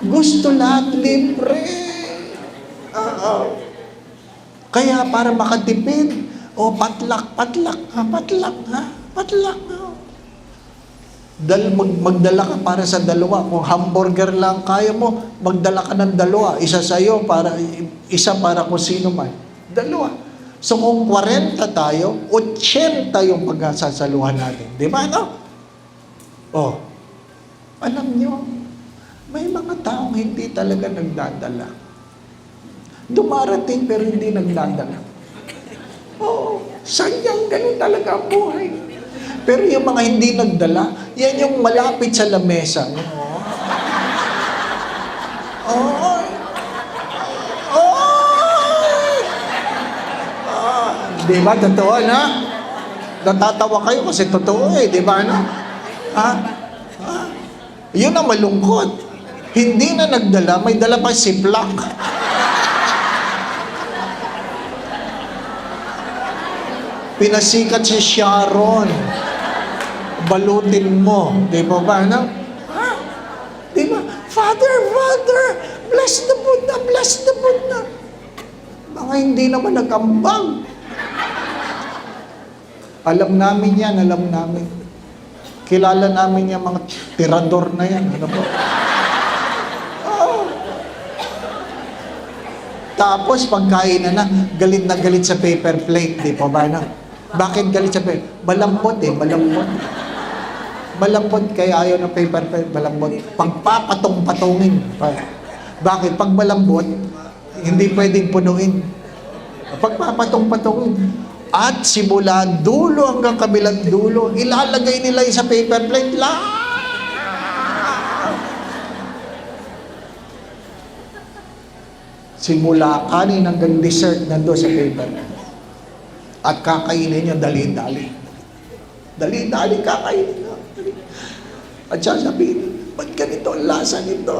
gusto lahat libre. Kaya para makatipid, patlak. Magdala ka para sa dalawa. Kung hamburger lang kaya mo, magdala ka ng dalawa. Isa sa'yo, isa para kung sino man. Dalawa. So kung 40 tayo, 80 yung pagsasaluhan natin. Di ba, no? Alam nyo, may mga taong hindi talaga nagdadala. Dumarating pero hindi nagdadala. Sayang, ganun talaga ang buhay. Pero yung mga hindi nagdala, yan yung malapit sa lamesa. Di ba? Totoo, na? Natatawa kayo kasi totoo di ba? No? Yun ang malungkot. Hindi na nagdala, may dala pa siplak. Pinasikat si Sharon. Balutin mo. Di ba ba? No? Di ba? Father, bless the Buddha. Mga hindi naman nagambang. Alam namin yan. Kilala namin yung mga tirador na yan. Ano po? Tapos pagkain na galit sa paper plate. Di pa ba na? Bakit galit sa paper? Malambot. Malambot kaya ayaw ng paper plate. Malambot. Pagpapatong-patongin. Bakit? Pag malambot, hindi pwedeng punuin. Pagpapatong-patongin. At simula dulo hanggang kabilang dulo, ilalagay nila sa paper plate lang. Simula kanin hanggang dessert nando sa paper. At kakainin nyo dali-dali. Dali-dali kakainin nyo. At sasabihin, ba't ganito ang lasa nito?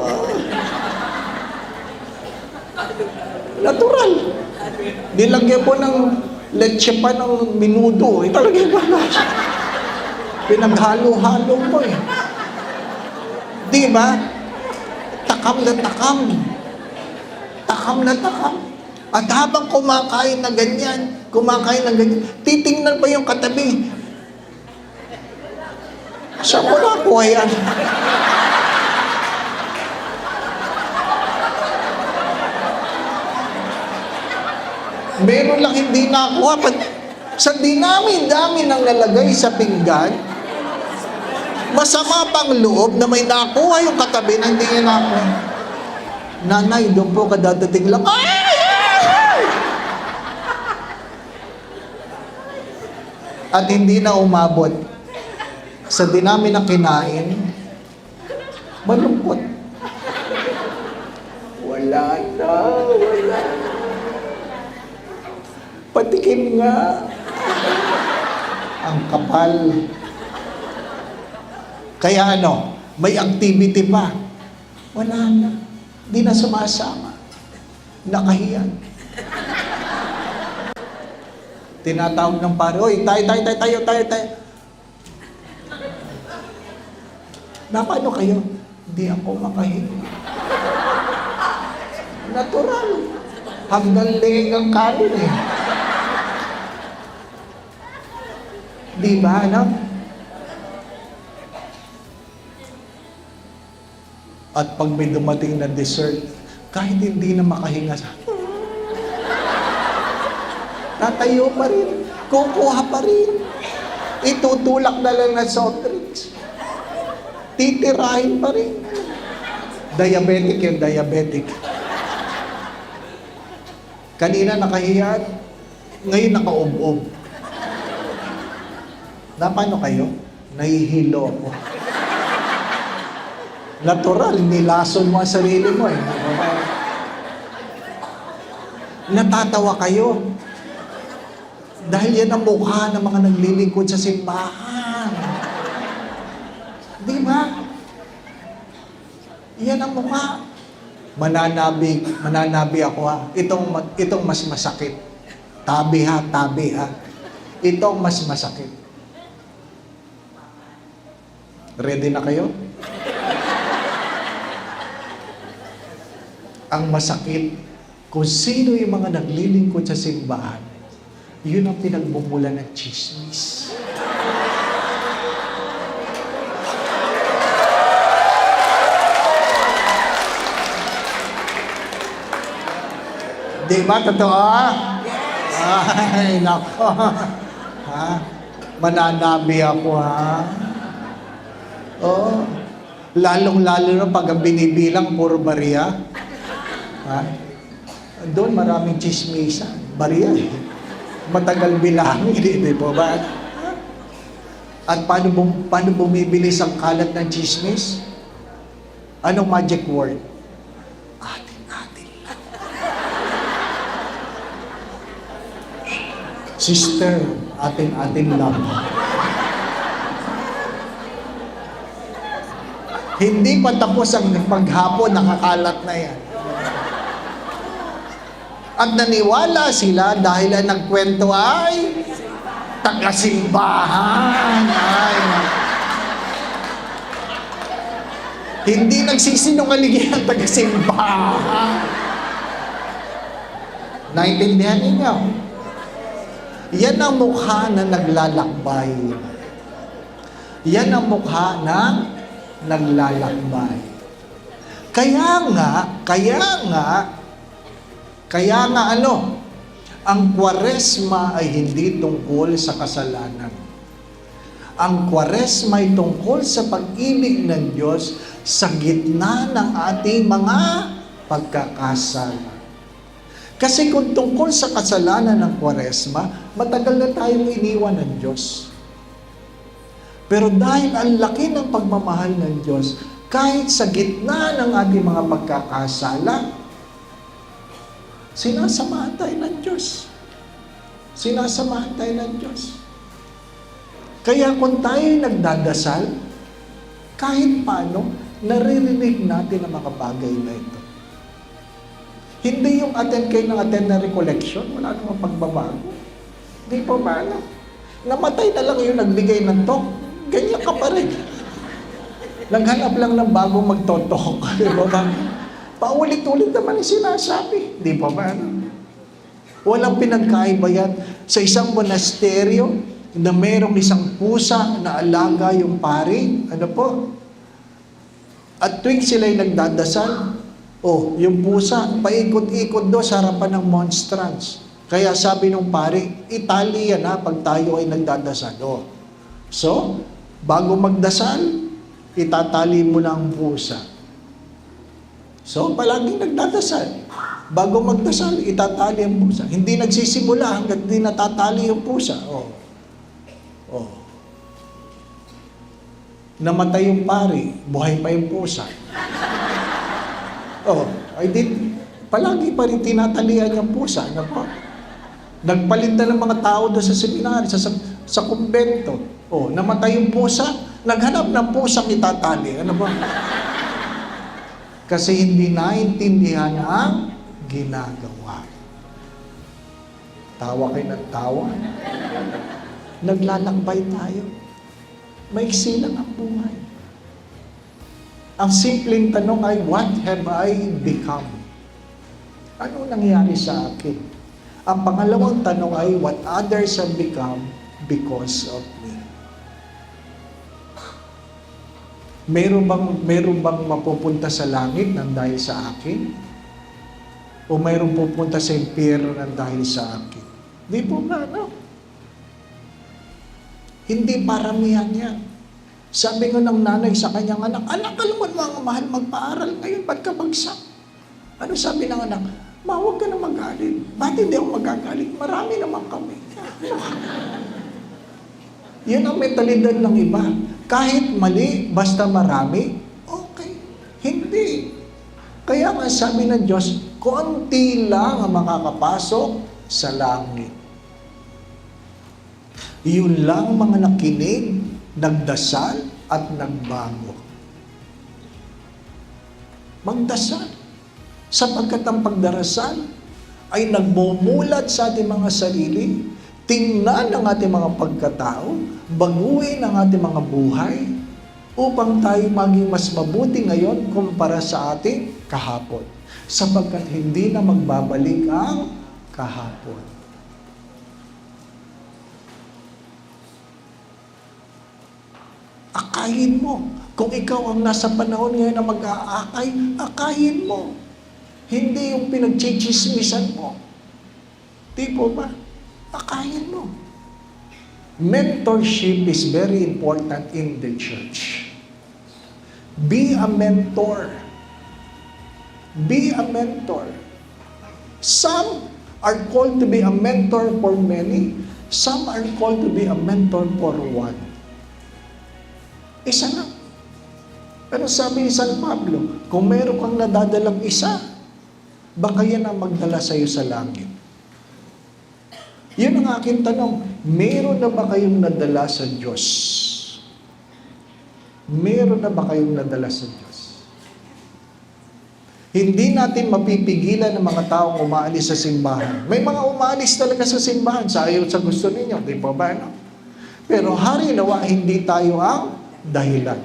Natural. Nilagyan po ng leche pa ng minudo. Talaga yung lasa. Pinaghalo-halo mo Di ba? Takam na takam. At habang kumakain ng ganyan, titingnan pa yung katabi. Saan ko nakuha yan? Meron lang hindi nakuha. Sa dami nang nalagay sa pinggan, masama pang loob na may nakuha yung katabi na hindi niya nakuha. Nanay, doon po kadadating lang. At hindi na umabot. Sa dinami na kinain, malungkot. Wala na. Patikim nga. Ang kapal. Kaya ano, may activity pa. Wala na. Di na sumasama. Nakahiyan. Tinatawag ng pare, oy, tayo. Na paano kayo? Hindi ako makahinga. Natural. Hanggang leeg ang kanin eh. Di ba, ano? At pag may dumating na dessert, kahit hindi na makahinga sa tatayo pa rin, kukuha pa rin, itutulak na lang na soft drinks, titirahin pa rin. Diabetic yun, diabetic. Kanina nakahiyad, ngayon nakaob-ob. Na paano kayo? Nahihilo ako. Natural, nilason mo ang sarili mo eh. Natatawa kayo. Dahil yan ang mukha ng mga naglilingkod sa simbahan. Di ba? Yan ang mukha. Mananabi ako ha. Itong mas masakit. Tabi ha. Itong mas masakit. Ready na kayo? Ang masakit, kung sino yung mga naglilingkod sa simbahan, yun ang pinagmumula ng chismis. Di ba totoo? Ay, nako. Ha? Mananabi ako, ha? Oo. Lalong-lalo na pag ang binibilang, puro bariya. Ha? Doon maraming chismisan. Bariya eh. Matagal bilangin, di ba ba? At paano bumibilis ang kalat ng chismis? Anong magic word? Atin-atin lang. Sister, atin-atin lang. Hindi pa tapos ang maghapon, nakakalat na yan. At naniwala sila dahil ang nagkwento ay taga-simbahan. Hindi nagsisinungaling ang taga-simbahan. Naintindihan ninyo? Yan ang mukha na naglalakbay. Yan ang mukha na naglalakbay. Kaya nga ano, ang Kwaresma ay hindi tungkol sa kasalanan. Ang Kwaresma ay tungkol sa pag-ibig ng Diyos sa gitna ng ating mga pagkakasala. Kasi kung tungkol sa kasalanan ng Kwaresma, matagal na tayong iniwan ng Diyos. Pero dahil ang laki ng pagmamahal ng Diyos, kahit sa gitna ng ating mga pagkakasala, sinasamahan tayo ng Diyos. Sinasamahan tayo ng Diyos. Kaya kung tayo'y nagdadasal, kahit paano, naririnig natin ang mga bagay na ito. Hindi yung attend kayo ng attend na recollection, wala namang pagbabago. Hindi po ba ano? Namatay na lang yung nagbigay ng talk, ganyan ka pa rin. Naghanap lang ng bagong magtotok. Di ba ba? Paulit-ulit naman yung sinasabi. Di ba ba? Walang pinagkaiba yan. Sa isang monasteryo na mayroong isang pusa na alaga yung pari. Ano po? At tuwing sila'y nagdadasal, yung pusa, paikot-ikot do sa harapan ng monstrance. Kaya sabi nung pari, itali yan ha, pag tayo ay nagdadasal. So, bago magdasal, itatali mo na ang pusa. So, palaging nagdadasal. Bago magdasal, itatali ang pusa. Hindi nagsisimula hanggang di natatali yung pusa. Namatay yung pari, buhay pa yung pusa. Palagi pa rin tinatalian yung pusa. Ano po? Nagpalit na ng mga tao doon sa seminary. sa kumbento. Namatay yung pusa, naghanap ng pusang itatali. Ano ba? Kasi hindi naintindihan ang ginagawa. Tawa kayo ng tawa. Naglalakbay tayo. Maiksi lang ang buhay. Ang simpleng tanong ay, what have I become? Ano nangyari sa akin? Ang pangalawang tanong ay, what others have become because of me? Meron bang mapupunta sa langit ng dahil sa akin? O mayroong pupunta sa impyerno ng dahil sa akin? Di po ba, no? Hindi paramihan yan. Sabi ko ng nanay sa kanyang anak, anak, alam mo mga mahal, magpaaral ngayon, ba't ka bagsak? Ano sabi ng anak? Ma, huwag ka na magalit. Ba't hindi ako magagalit? Marami naman kami. Yun ang mentalidad ng iba. Kahit mali, basta marami, okay. Hindi. Kaya nga sabi ng Diyos, konti lang ang makakapasok sa langit. Yun lang mga nakinig, nagdasal at nagbago. Magdasal. Sapagkat ang pagdarasal ay nagmumulat sa ating mga sarili, tingnan ang ating mga pagkatao, baguhin ang ating mga buhay, upang tayo maging mas mabuti ngayon kumpara sa ating kahapon. Sapagkat hindi na magbabalik ang kahapon. Akayin mo. Kung ikaw ang nasa panahon ngayon na mag-aakay, akayin mo. Hindi yung pinagchichismisan mo. Di po ba? Akayin mo. Mentorship is very important in the church. Be a mentor. Be a mentor. Some are called to be a mentor for many. Some are called to be a mentor for one. Isa lang. Pero sabi ni San Pablo, kung meron kang nadadalang isa, baka yan ang magdala sa iyo sa langit. Yun ang aking tanong, meron na ba kayong nadala sa Diyos? Meron na ba kayong nadala sa Diyos? Hindi natin mapipigilan ng mga taong umaalis sa simbahan. May mga umaalis talaga sa simbahan sa ayaw sa gusto ninyo, di ba ba? No? Pero hari nawa, hindi tayo ang dahilan.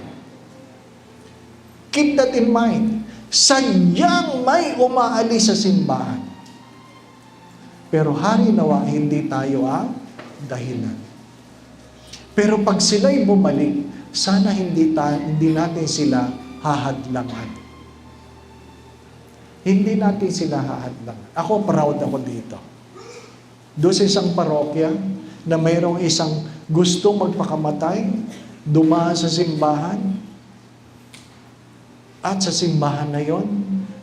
Keep that in mind. Sadyang may umaalis sa simbahan. Pero hari nawa, hindi tayo ang dahilan. Pero pag sila'y bumalik, sana hindi natin sila hahadlangan. Hindi natin sila hahadlangan. Ako, proud ako dito. Doon sa isang parokya na mayroong isang gustong magpakamatay, dumaan sa simbahan, at sa simbahan na yon,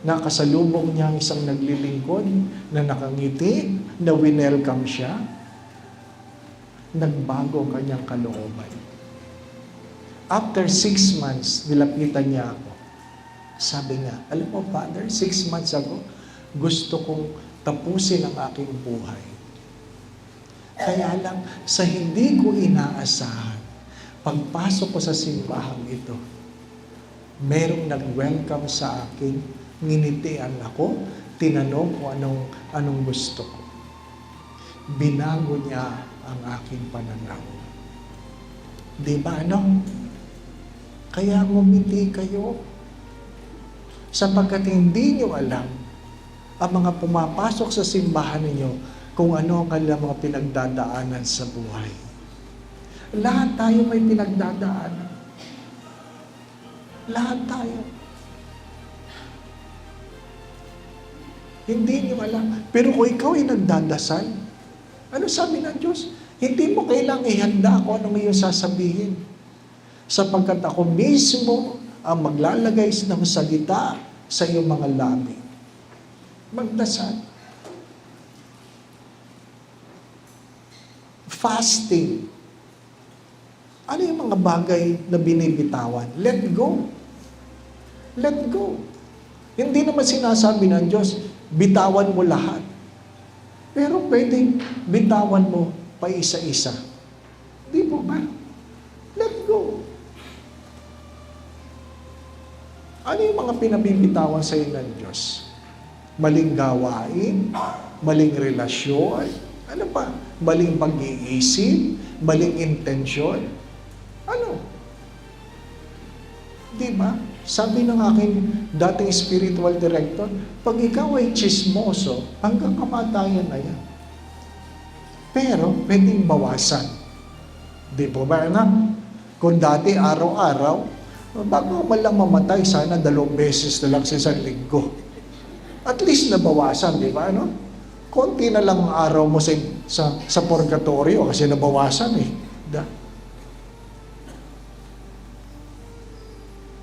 nakasalubong niya ang isang naglilingkod na nakangiti, na winelcome siya, nagbago ang kanyang kalooban. After 6 months, nilapitan niya ako. Sabi niya, alam mo, Father, 6 months ago, gusto kong tapusin ang aking buhay. Kaya lang, sa hindi ko inaasahan, pagpasok ko sa simbahang ito, merong nag-welcome sa akin, nginitian ako, tinanong ko anong gusto ko. Binago niya ang aking pananaw. Di ba ano? Kaya ngumiti kayo. Sapagkat hindi niyo alam ang mga pumapasok sa simbahan ninyo kung ano ang kanilang mga pinagdadaanan sa buhay. Lahat tayo may pinagdadaanan. Lahat tayo. Hindi niyo alam. Pero kung ikaw ay nagdadasal, ano sabi ng Diyos? Hindi mo kailangang ihanda kung anong iyong sasabihin. Sapagkat ako mismo ang maglalagay ng salita sa iyong mga labi. Magdasal. Fasting. Ano yung mga bagay na binibitawan? Let go. Let go. Hindi naman sinasabi ng Diyos, bitawan mo lahat. Pero pwedeng bitawan mo pa isa-isa. Di po ba? Let go. Ano yung mga pinabibitawan sa iyo ng Diyos? Maling gawain, maling relasyon, ano pa? Maling pag-iisip, maling intensyon. Ano? Di ba? Sabi ng aking dating spiritual director, pag ikaw ay chismoso, hanggang kamatayan na yan. Pero, pwedeng bawasan. Di po ba, anak? Kung dati araw-araw, bago man lang mamatay, sana 2 beses na lang sa isang linggo. At least nabawasan, di ba? Ano? Konti na lang ang araw mo sa purgatorio kasi nabawasan eh.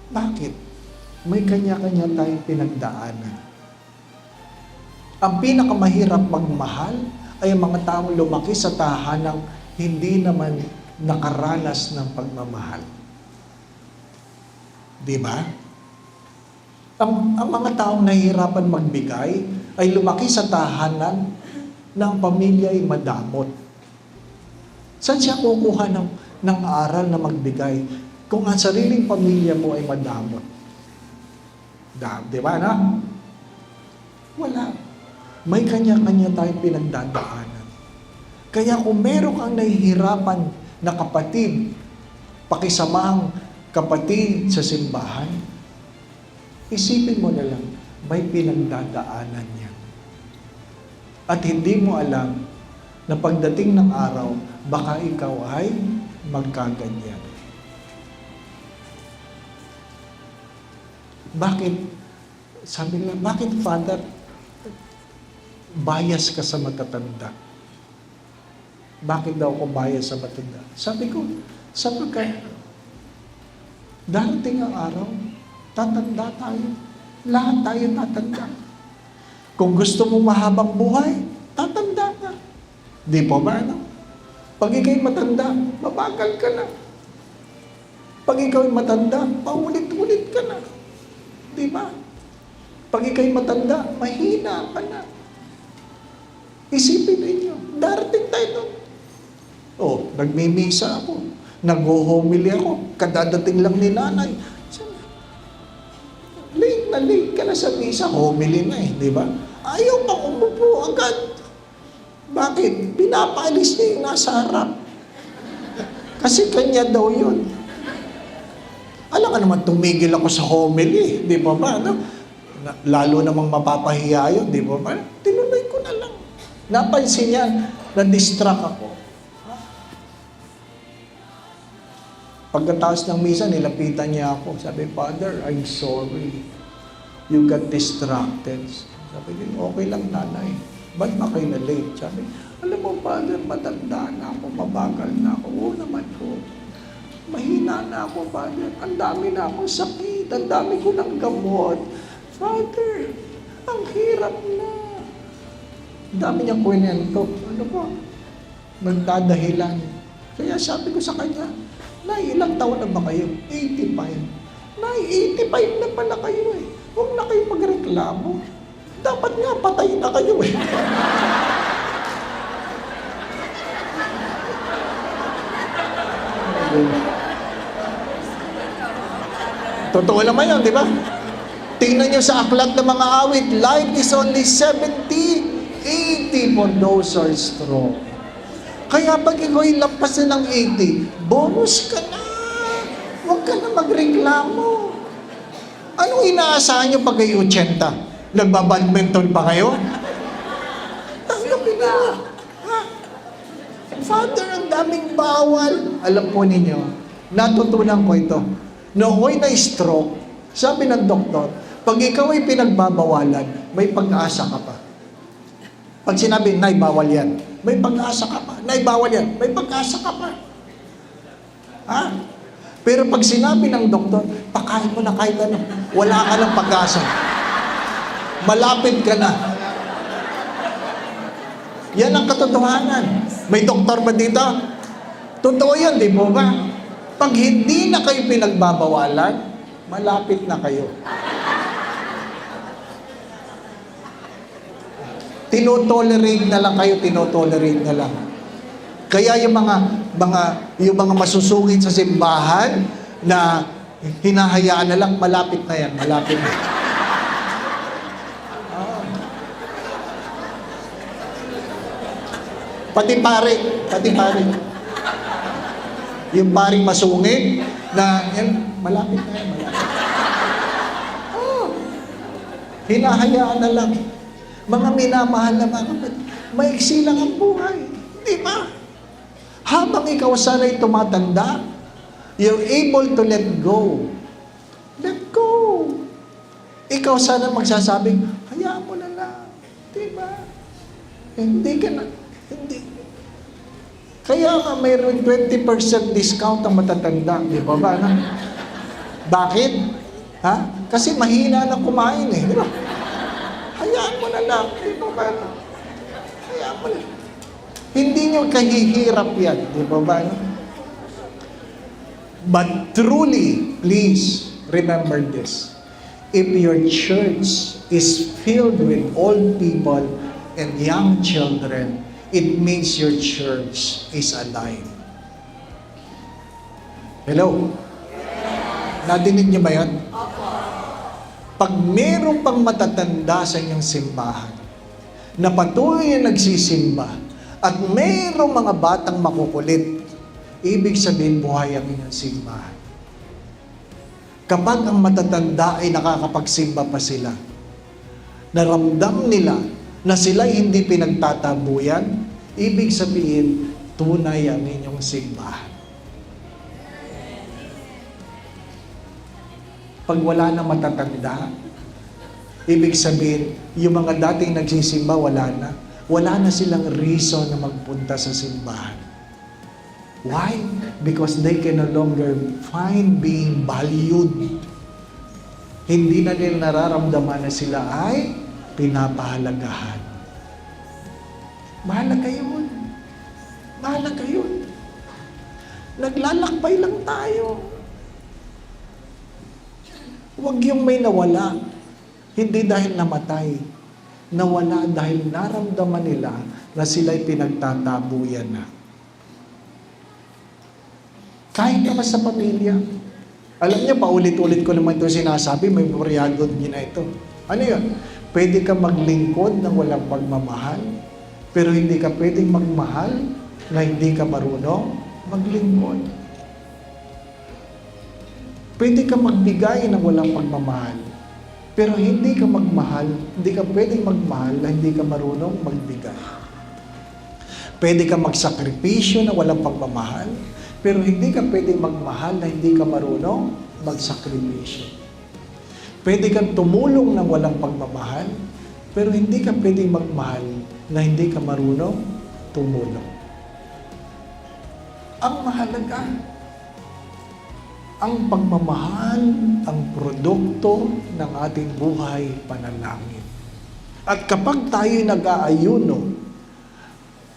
Bakit? May kanya-kanya tayong pinagdaanan. Ang pinakamahirap magmahal ay ang mga taong lumaki sa tahanang hindi naman nakaranas ng pagmamahal. Di ba? Ang mga taong nahihirapan magbigay ay lumaki sa tahanan ng pamilya ay madamot. Saan siya kukuha ng aral na magbigay kung ang sariling pamilya mo ay madamot? Di ba na? Wala. May kanya-kanya tayong pinagdadaanan. Kaya kung meron kang nahihirapan na kapatid, pakisamahang kapatid sa simbahan, isipin mo na lang, may pinagdadaanan niya. At hindi mo alam na pagdating ng araw, baka ikaw ay magkaganyan. Bakit? Sabi nila, bakit Father, bias ka sa matatanda? Bakit daw ako bias sa matatanda? Sabi ko, sapagkat darating ang araw, tatanda tayo. Lahat tayo tatanda. Kung gusto mo mahabang buhay, tatanda ka. Di po ba, ano? Pag ikaw'y matanda, mabagal ka na. Pag ikaw'y matanda, paulit-ulit ka na. Di ba? Pag ikaw'y matanda, mahina ka na. Isipin ninyo, darating tayo doon. Oh, nagmimisa ako. Nag-homily ako. Kadadating lang ni nanay. Late ka na sa misa. Homily na eh, di ba? Ayaw pang umupo agad. Bakit? Pinapaalis niya yung nasa harap. Kasi kanya daw yun. Alam ka naman, tumigil ako sa homily. Di ba ba? No? Lalo namang mapapahiya yun. Di ba ba? Tinuloy ko na lang. Napansin niya, na-distract ako. Pagkatapos ng misa, nilapitan niya ako. Sabi, Father, I'm sorry. You got distracted. Sabi niya, okay lang nanay. Ba't na kayo na late? Sabi, alam mo, Father, matanda na ako, mabagal na ako. Oo naman ko. Mahina na ako, Father. Ang dami na akong sakit. Ang dami ko ng gamot. Father, ang hirap na. Ang dami niyang kwento. Ano ba? Nagdadahilan. Kaya sabi ko sa kanya, Nay, ilang taon na ba kayo? 85. Nay, 85 na pala kayo eh. Huwag na kayo magreklamo. Dapat nga patay na kayo eh. Totoo naman yun, di ba? Tingnan nyo sa aklat ng mga awit, life is only 70, 80 for those who are strong. Kaya pag ikaw'y lampas na ng 80, bonus ka na. Huwag ka na magreklamo. Anong inaasahan nyo pag kayo 80? Nagbabadminton pa kayo? Tanggapin na. Ha? Father, ang daming bawal. Alam po ninyo, natutunan ko ito. Noong ako'y na-stroke, sabi ng doktor, pag ikaw ay pinagbabawalan, may pag-asa ka pa. Pag sinabi, Nay, bawal yan, may pag-asa ka pa. Nay, bawal yan, may pag-asa ka pa. Ha? Pero pag sinabi ng doktor, pakain mo na kahit ano, wala ka ng pag-asa. Malapit ka na. Yan ang katotohanan. May doktor ba dito? Totoo yan, di mo ba? Pag hindi na kayo pinagbabawalan, malapit na kayo. Tinotolerate na lang kayo, tinotolerate na lang. Kaya yung mga yung mga masusungit sa simbahan na hinahayaan na lang, malapit na yan, malapit na. Pati pare. Yung paring masungit na yan, malapit na yan, malapit. Hinahayaan na lang. Mga minamahal na mga kapatid, maiksi lang ang buhay. Di ba? Habang ikaw sana'y tumatanda, you're able to let go. Let go. Ikaw sana magsasabing, hayaan mo na lang. Di ba? Hindi ka na. Hindi. Kaya nga mayroon 20% discount ang matatanda. Di ba ba? Bakit? Ha? Kasi mahina na kumain eh. Di ba? Hayaan mo na lang. Di ba ba? Hayaan mo na. Hindi nyo kahihirap yan. Di ba ba? But truly, please remember this. If your church is filled with old people and young children, it means your church is alive. Hello? Nadinig niyo ba yan? Pag meron pang matatanda sa inyong simbahan, na patuloy na nagsisimba, at mayroong mga batang makukulit, ibig sabihin buhay ang inyong simbahan. Kapag ang matatanda ay nakakapagsimba pa sila, naramdam nila na sila'y hindi pinagtatabuyan, ibig sabihin, tunay ang inyong simbahan. Pag wala na matatanda, ibig sabihin, yung mga dating nagsisimba, wala na. Wala na silang reason na magpunta sa simbahan. Why? Because they can no longer find being valued. Hindi na nila nararamdaman na sila ay pinapahalagahan. Mahalaga yun. Mahalaga yun. Naglalakbay lang tayo. Huwag yung may nawala. Hindi dahil namatay. Nawala dahil naramdaman nila na sila'y pinagtatabuyan na. Kahit naman sa pamilya. Alam niyo, paulit-ulit ko naman ito sinasabi, may memoriado din na ito. Ano yun? Pwede ka maglingkod ng walang pagmamahal, pero hindi ka pwedeng magmahal na hindi ka marunong maglingkod. Pwede ka magbigay ng walang pagmamahal, pero hindi ka magmahal, hindi ka pwedeng magmahal na hindi ka marunong magbigay. Pwede ka magsakripisyo na walang pagmamahal, pero hindi ka pwedeng magmahal na hindi ka marunong magsakripisyo. Pwede kang tumulong ng walang pagmamahal, pero hindi ka pwedeng magmahal na hindi ka marunong tumulong. Ang mahalaga, ang pagmamahal, ang produkto ng ating buhay panalangin. At kapag tayo'y nag-aayuno,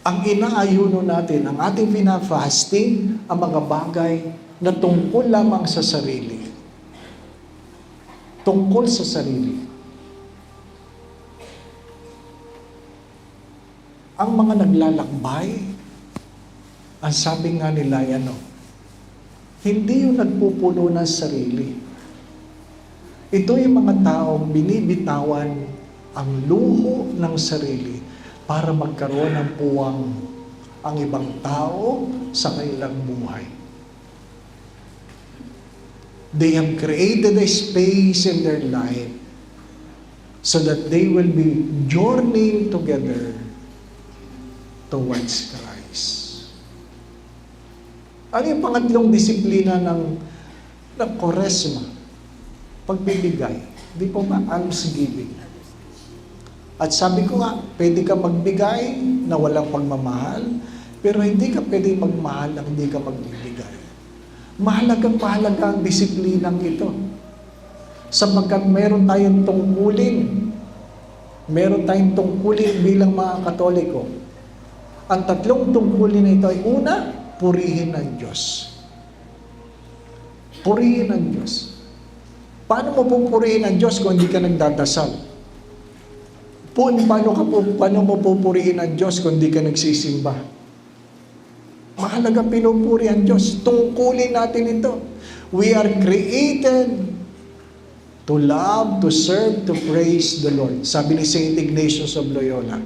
ang inaayuno natin, ang ating pinafasting, ang mga bagay na tungkol lamang sa sarili. Tungkol sa sarili. Ang mga naglalakbay, ang sabi nga nila, hindi yung nagpupuno ng sarili. Ito yung mga taong binibitawan ang luho ng sarili para magkaroon ng puwang ang ibang tao sa kanilang buhay. They have created a space in their life so that they will be journeying together towards Christ. Ano yung pangatlong disiplina ng Quaresma? Pagbibigay. Di po ba? Almsgiving. At sabi ko nga, pwede ka magbigay na walang pagmamahal, pero hindi ka pwede magmahal na hindi ka magbibigay. Mahalagang ang disiplinang ito. Sapagkat meron tayong tungkulin. Meron tayong tungkulin bilang mga Katoliko. Ang tatlong tungkulin na ito ay una, purihin ang Diyos. Purihin ang Diyos. Paano mo pupurihin ang Diyos kung hindi ka nagdadasal? Paano mo pupurihin ang Diyos kung hindi ka nagsisimba? Mahalagang pinupuri ang Diyos. Tungkulin natin ito. We are created to love, to serve, to praise the Lord. Sabi ni St. Ignatius of Loyola,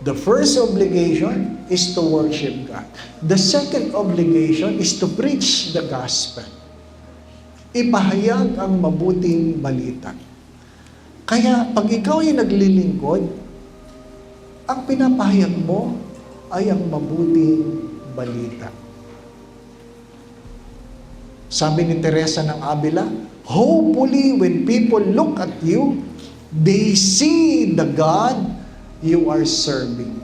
the first obligation is to worship God. The second obligation is to preach the gospel. Ipahayag ang mabuting balita. Kaya pag ikaw ay naglilingkod, ang pinapahayag mo ay ang mabuting balita. Sabi ni Teresa ng Avila, hopefully when people look at you, they see the God you are serving.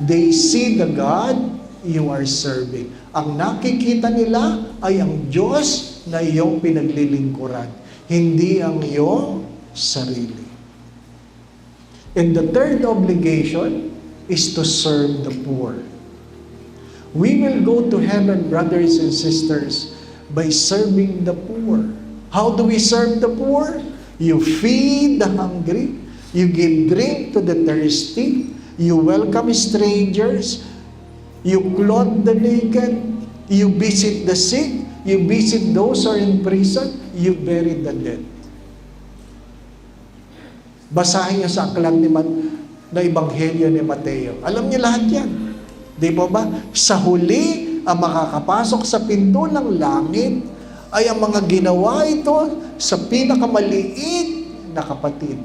They see the God you are serving. Ang nakikita nila ay ang Diyos na iyong pinaglilingkuran, hindi ang iyong sarili. And the third obligation is to serve the poor. We will go to heaven, brothers and sisters, by serving the poor. How do we serve the poor? You feed the hungry, you give drink to the thirsty, you welcome strangers, you clothe the naked, you visit the sick, you visit those who are in prison, you bury the dead. Basahin niyo sa aklat na Ebanghelyo ni Mateo. Alam niyo lahat yan. Di ba ba? Sa huli, ang makakapasok sa pinto ng langit ay ang mga ginawa ito sa pinakamaliit na kapatid.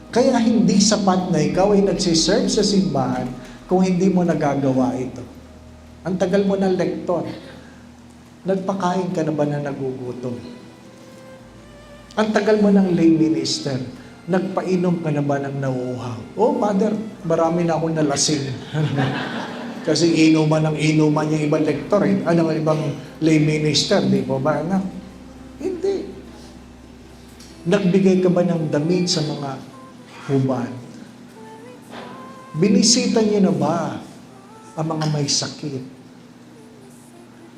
Kaya hindi sapat na ikaw ay nagsiserve sa simbahan kung hindi mo nagagawa ito. Ang tagal mo ng lektor. Nagpakain ka na ba na nagugutom? Ang tagal mo ng lay minister. Nagpainom ka na ba ng nauuhaw? Oh, Father, marami na akong nalasing. Kasi inuman yung ibang lektor. Anong ibang lay minister, di ba ba? Hindi. Nagbigay ka ba ng damit sa mga hubad? Binisita niyo na ba ang mga may sakit?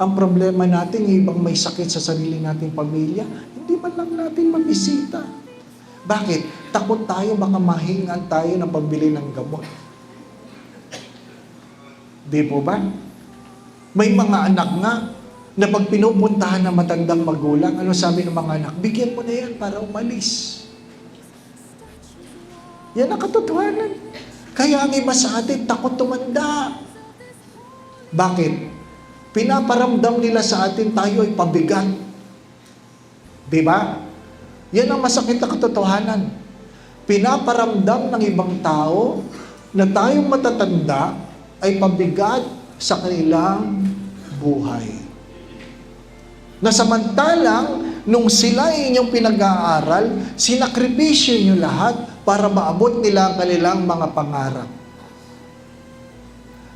Ang problema natin, yung ibang may sakit sa sarili nating pamilya, hindi man lang natin mabisita. Bakit? Takot tayo, baka mahingan tayo ng pagbili ng gamot. Di po ba? May mga anak nga na pag pinupuntahan ng matandang magulang, ano sabi ng mga anak? Bigyan mo na yan para umalis. Yan ang katotohanan. Kaya ang iba sa atin, takot tumanda. Bakit? Pinaparamdam nila sa atin tayo ay pabigat. Di ba? Yan ang masakit na katotohanan. Pinaparamdam ng ibang tao na tayong matatanda ay pabigat sa kanilang buhay. Na samantalang, nung sila ay inyong pinag-aaral, sinakripisyo nyo lahat para maabot nila ang kanilang mga pangarap.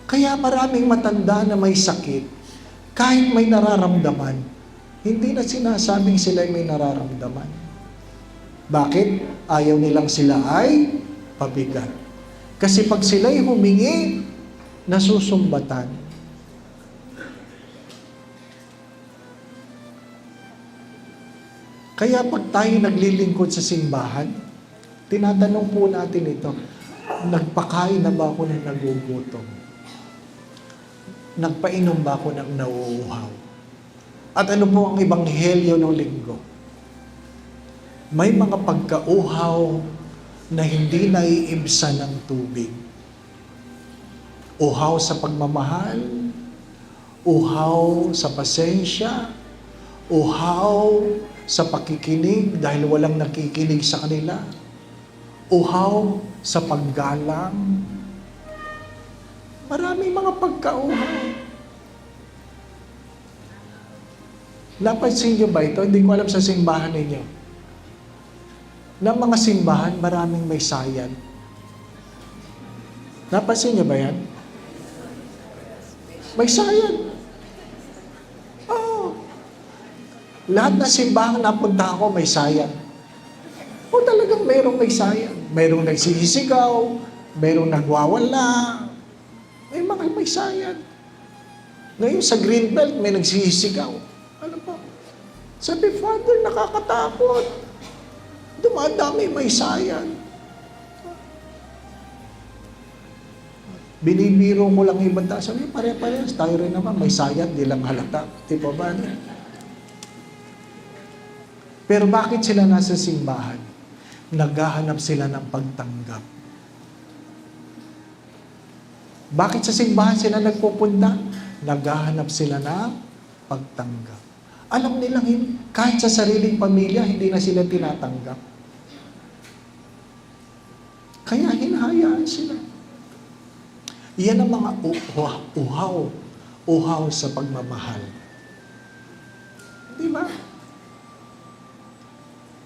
Kaya maraming matanda na may sakit, kahit may nararamdaman, hindi na sinasabing sila may nararamdaman. Bakit? Ayaw nilang sila ay pabigat. Kasi pag sila'y humingi, nasusumbatan. Kaya pag tayo naglilingkod sa simbahan, tinatanong po natin ito, nagpakain na ba ako ng nagugutom? Nagpainom ba ako ng nauuhaw? At ano po ang ebanghelyo ng linggo? May mga pagkauhaw na hindi naiibsan ng tubig. Uhaw sa pagmamahal, uhaw sa pasensya, uhaw sa pakikinig dahil walang nakikinig sa kanila, uhaw sa paggalang. Maraming mga pagkauhaw. Napansin niyo ba ito? Hindi ko alam sa simbahan ninyo. Na mga simbahan, maraming may sayan. Napansin niyo ba yan? May sayan. Oh. Lahat na simbahan napunta ako, may sayan. O talagang mayroong may sayan. Mayroong nagsisigaw, mayroong nagwawala. May mga may sayan. Ngayon sa Greenbelt, may nagsisigaw. Ano pa? Sabi, Father, nakakatakot. Dumadami may sayan. Binibiro ko lang ibang tao. Sabi, pare-parehas. Tayo rin naman. May sayad, di lang halata. Di ba ba? Pero bakit sila nasa simbahan? Naghahanap sila ng pagtanggap. Bakit sa simbahan sila nagpupunta? Naghahanap sila ng pagtanggap. Alam nilang kahit sa sariling pamilya, hindi na sila tinatanggap. Kaya hinahayaan sila. Iyan ang mga uhaw sa pagmamahal. Di ba?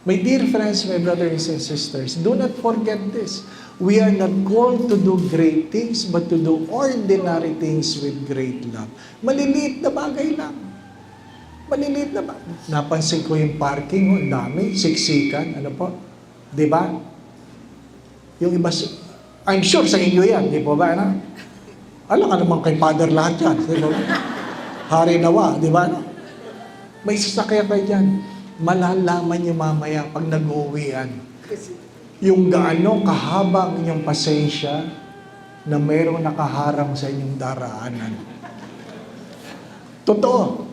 My dear friends, my brothers and sisters, do not forget this. We are not called to do great things, but to do ordinary things with great love. Maliliit na bagay lang. Maliliit na bagay. Napansin ko yung parking, ang dami, siksikan, ano po? Di ba? Yung iba, I'm sure sa inyo yan, di po ba? Ano? Alam ka naman kay Father lahat yan. Di ba? Hari nawa, di ba? Ano? May sasakyan kayo dyan. Malalaman nyo mamaya pag nag-uwian. Yung gaano kahabang inyong pasensya na mayroong nakaharang sa inyong daraanan. Totoo.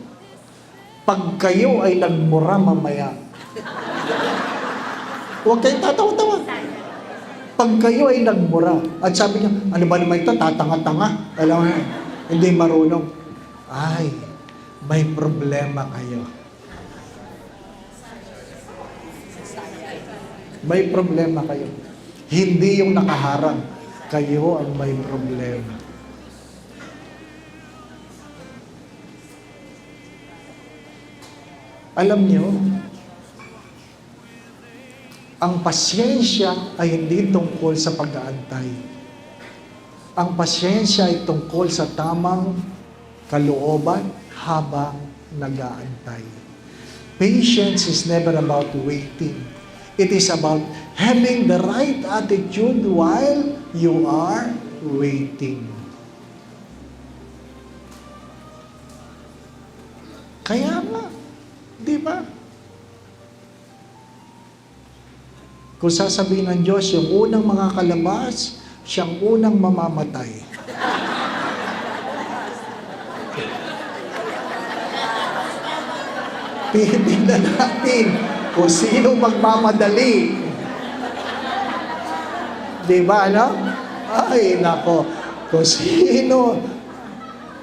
Pag kayo ay nagmura mamaya, huwag kayong tatawa-tawa. Pag kayo ay nagmura, at sabi niya, ano ba naman ito, tatanga-tanga? Alam mo, hindi marunong. Ay, may problema kayo. May problema kayo. Hindi yung nakaharang. Kayo ang may problema. Alam niyo, ang pasyensya ay hindi tungkol sa pag-aantay. Ang pasyensya ay tungkol sa tamang kalooban habang nag-aantay. Patience is never about waiting. It is about having the right attitude while you are waiting. Kaya nga, di ba? Kung sasabihin ng Diyos, yung unang mga kalabas, siyang unang mamamatay. Titignan natin kung sino magmamadali. Di ba, ano? Ay, nako. Kung sino.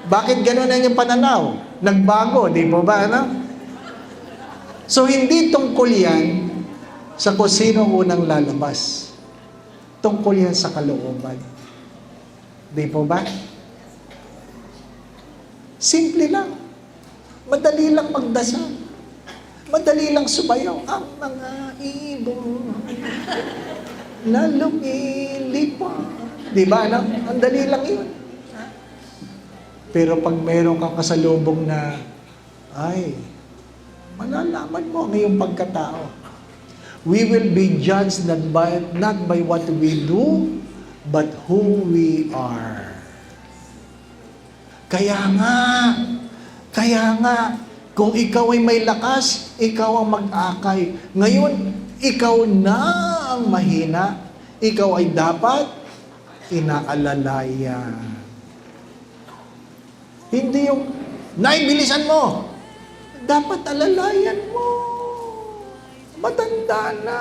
Bakit gano'n na yung pananaw? Nagbago, di ba, ano? So, hindi tungkol yan sa kung sino unang lalabas. Tungkol yan sa kalooban. Di po ba? Simple lang. Madali lang magdasal. Madali lang sumayaw ang mga ibon na lumilipad. Di ba, ano? Ang dali lang yun. Pero pag meron kang kasalubong na, ay, malalaman mo ang iyong pagkatao. We will be judged not by what we do, but who we are. Kaya nga, kung ikaw ay may lakas, ikaw ang mag-akay. Ngayon, ikaw na ang mahina. Ikaw ay dapat inaalalayan. Hindi yung, bilisan mo. Dapat alalayan mo. Matanda na.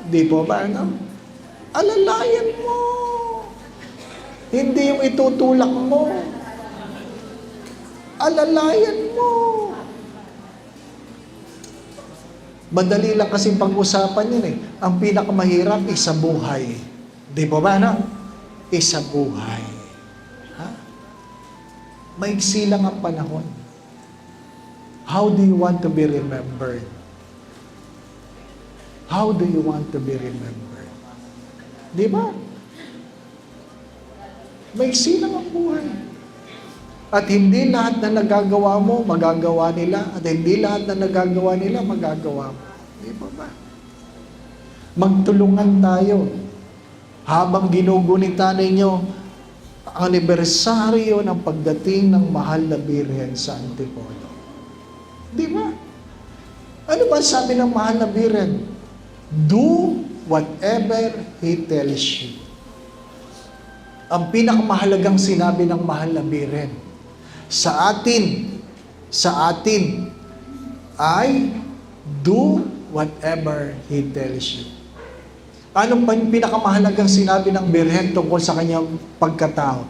Di po ba, ano? Alalayan mo. Hindi yung itutulak mo. Alalayan mo. Madali lang kasing pag-usapan yun eh. Ang pinakamahirap is sa buhay. Di ba ba, no? Is sa buhay. Ha? Maiksi lang ang panahon. How do you want to be remembered? How do you want to be remembered? Di ba? Maiksi lang ang buhay. At hindi lahat na nagagawa mo, magagawa nila. At hindi lahat na nagagawa nila, magagawa mo. Di ba ba? Magtulungan tayo. Habang ginugunita ninyo ang anibersaryo ng pagdating ng mahal na Birhen sa Antipolo. Di ba? Ano ba sabi ng mahal na Birhen? Do whatever He tells you. ang pinakamahalagang sinabi ng mahal na Biren, sa atin ay do whatever He tells you. Ano pa yung pinakamahalagang sinabi ng Birhen tungkol sa kanyang pagkatao?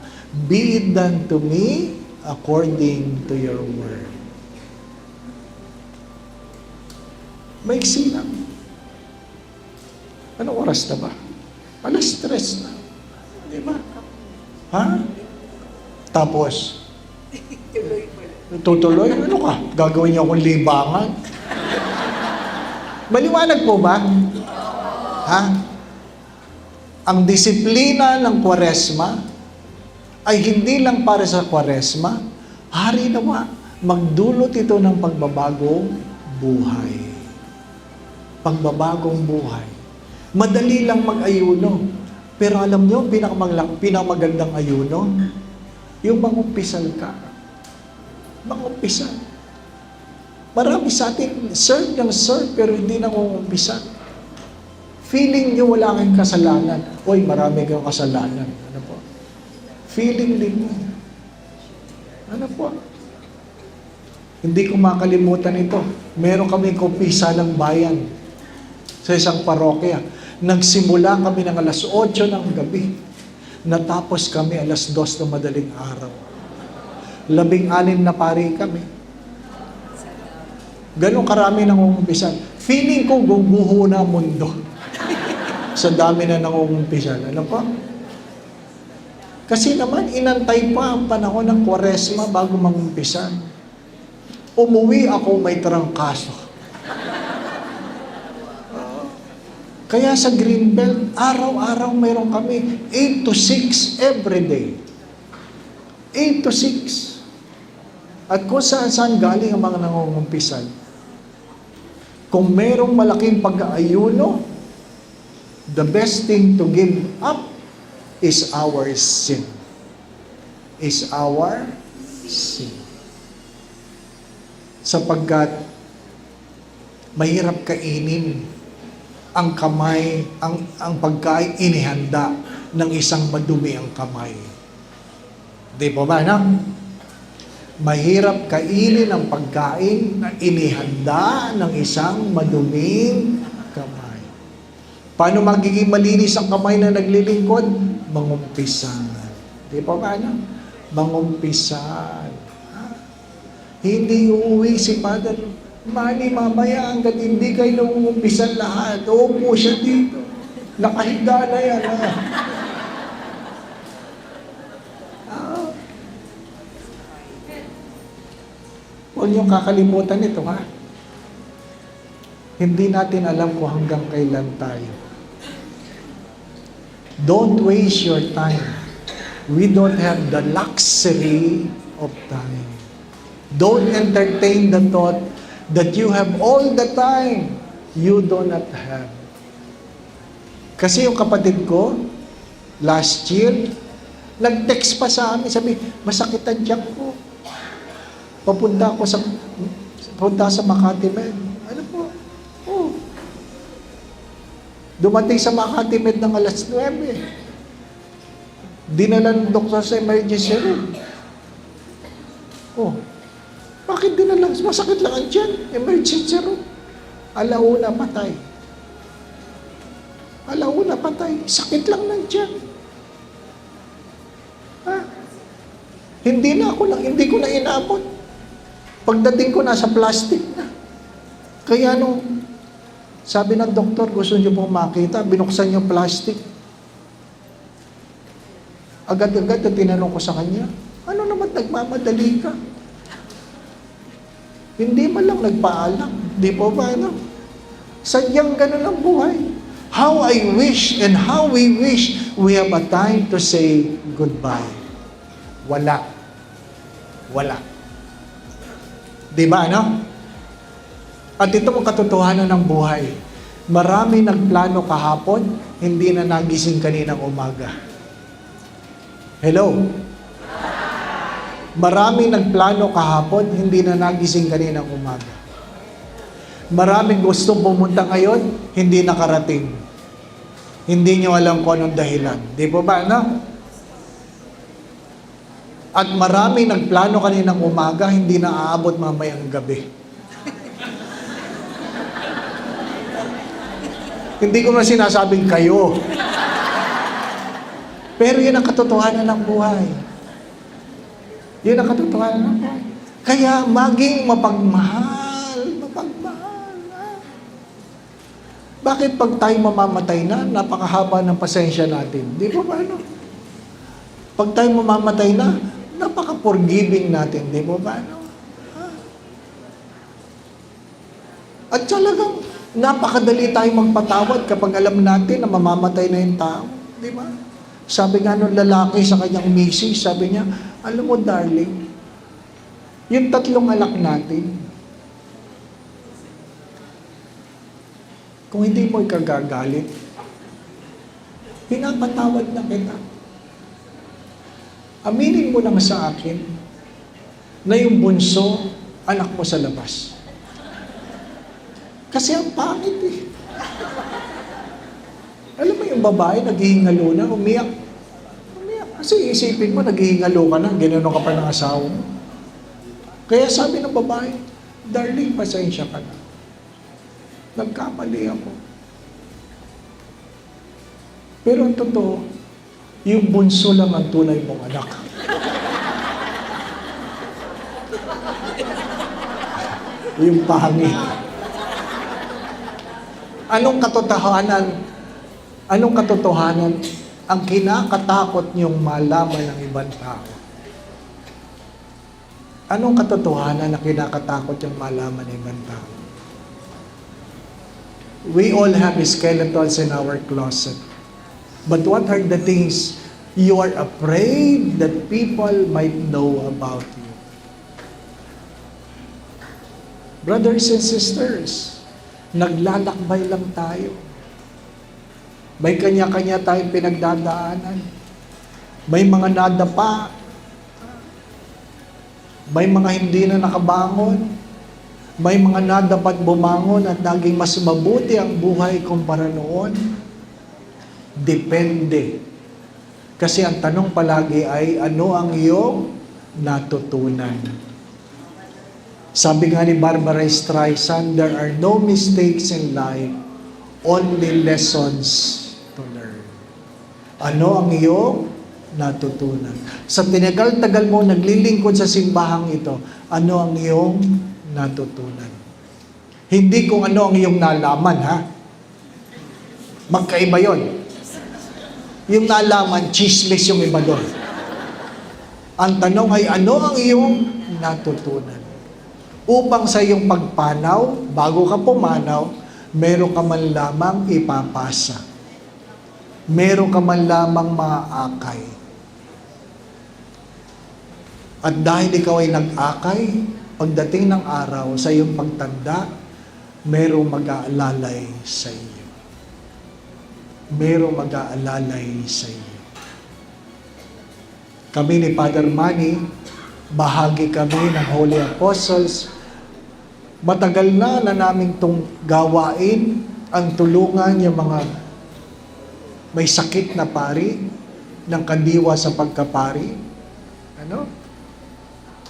Be it done to me according to your word. Maiksi lang. Anong oras na ba? Alas 3 na. Di ba? Ha? Tapos, tutuloy? Ano ka? Gagawin niyo akong libangan? Maliwanag po ba? Ha? Ang disiplina ng Kwaresma ay hindi lang para sa Kwaresma, hari nawa, magdulot ito ng pagbabagong buhay. Pagbabagong buhay. Madali lang mag-ayuno. Pero alam niyo, pinakamagandang ayuno, yung mangumpisal ka. Mangumpisal. Marami sa atin, serve ng serve, pero hindi nangungumpisal. Feeling niyo wala kang kasalanan. Uy, marami kang kasalanan. Ano po? Feeling din mo. Ano po? Hindi ko makalimutan ito. Meron kami kumpisa ng bayan sa isang parokya. Nagsimula kami ng alas 8 ng gabi. Natapos kami alas 2 ng madaling araw. 16 na pari kami. Ganun karami nangungumpisan. Feeling ko guguho na mundo. Sa dami na nangungumpisan. Ano pa? Kasi naman, inantay pa ang panahon ng Kwaresma bago mangumpisan. Umuwi ako may trangkaso. Kaya sa Greenbelt, araw-araw mayroon kami 8 to 6 every day. 8 to 6. At kung saan galing ang mga nangungumpisan, kung merong malaking pag-aayuno, the best thing to give up is our sin. Is our sin. Sapagkat mahirap kainin ang kamay, ang pagkain inihanda ng isang madumi ang kamay. Di po ba, no? Mahirap kainin ang pagkain na inihanda ng isang maduming kamay. Paano magiging malinis ang kamay na naglilingkod? Mangumpisan. Di po ba, no? Mangumpisan. Ha? Hindi uuwi si Father Manny mamaya hanggat hindi kayo nangungumpisan lahat. Uupo siya dito. Nakahiga na yan. Ha? Huwag niyong kakalimutan ito, ha? Hindi natin alam kung hanggang kailan tayo. Don't waste your time. We don't have the luxury of time. Don't entertain the thought that you have all the time you do not have. Kasi yung kapatid ko, last year, nag-text pa sa amin, sabi, masakit ang tiyak ko. Papunta sa Makati Med. Ano po? Oh. Dumating sa Makati Med ng alas 9. Dinala ng doktor sa emergency room. Oh. Bakit dinala? Masakit lang ang tiyan. Emergency room. Alauna patay. Alauna patay. Sakit lang ng tiyan. Ha? Hindi ko na inabot. Pagdating ko, nasa plastic na. Kaya sabi ng doktor, gusto niyo pong makita, binuksan yung plastic. Agad-agad na tinanong ko sa kanya, ano naman nagmamadali ka? Hindi man lang nagpaalam. Di po ba, ano? Sadyang ganun ang buhay. How I wish and how we wish we have a time to say goodbye. Wala. Di ba, ano? At ito ang katotohanan ng buhay. Marami nagplano kahapon, hindi na nagising kaninang umaga. Hello? Marami nagplano kahapon, hindi na nagising kaninang umaga. Maraming gustong pumunta ngayon, hindi nakarating. Hindi nyo alam kung anong dahilan. Di po ba, no? At marami nagplano kaninang umaga, hindi na aabot mamayang gabi. Hindi ko na sinasabing kayo. Pero yun ang katotohanan ng buhay. Yun ang katotohanan ng buhay. Kaya maging mapagmahal. Mapagmahal. Bakit pag tayo mamamatay na, napakahaba ng pasensya natin? Di ba ba ano? Pag tayo mamamatay na, napaka-forgiving natin. Di ba ba ano? At talagang napakadali tayo magpatawad kapag alam natin na mamamatay na yung tao. Di ba? Sabi nga nung lalaki sa kanyang misis, sabi niya, alam mo darling, yung 3 anak natin, kung hindi mo ikagagalit, pinapatawad na kita. Aminin mo lang sa akin na yung bunso, anak mo sa labas. Kasi ang pangit eh. Alam mo yung babae, naghihingalo na, umiyak. Umiyak. Kasi isipin mo, naghihingalo ka na, gano'n ka pa ng asawa mo. Kaya sabi ng babae, darling, pasensya ka na. Nagkamali ako. Pero ang totoo, yung bunso lang ang tunay mong anak. Yung pangit. Anong katotohanan ang kinakatakot niyong malaman ng ibang tao? Anong katotohanan na kinakatakot niyong malaman ng ibang tao? We all have skeletons in our closet. But what are the things you are afraid that people might know about you? Brothers and sisters, naglalakbay lang tayo. May kanya-kanya tayong pinagdadaanan. May mga nadapa. May mga hindi na nakabangon. May mga nadapat bumangon at naging mas mabuti ang buhay kumpara noon. Depende. Kasi ang tanong palagi ay, ano ang iyong natutunan? Sabi nga ni Barbara Streisand, there are no mistakes in life, only lessons to learn. Ano ang iyong natutunan? Sa tinagal-tagal mo naglilingkod sa simbahang ito, ano ang iyong natutunan? Hindi kung ano ang iyong nalaman, ha? Magkaiba yon. Yung nalaman, chismis yung iba doon. Ang tanong ay, ano ang iyong natutunan? Upang sa iyong pagpanaw, bago ka pumanaw, meron ka man lamang ipapasa. Meron ka man lamang maaakay. At dahil ikaw ay nag-akay, pagdating ng araw, sa iyong pagtanda, merong mag-aalalay sa iyo. Merong mag-aalalay sa iyo. Kami ni Father Manny, bahagi kami ng Holy Apostles. Matagal na naming itong gawain, ang tulungan yung mga may sakit na pari, ng kandiwa sa pagkapari. Ano?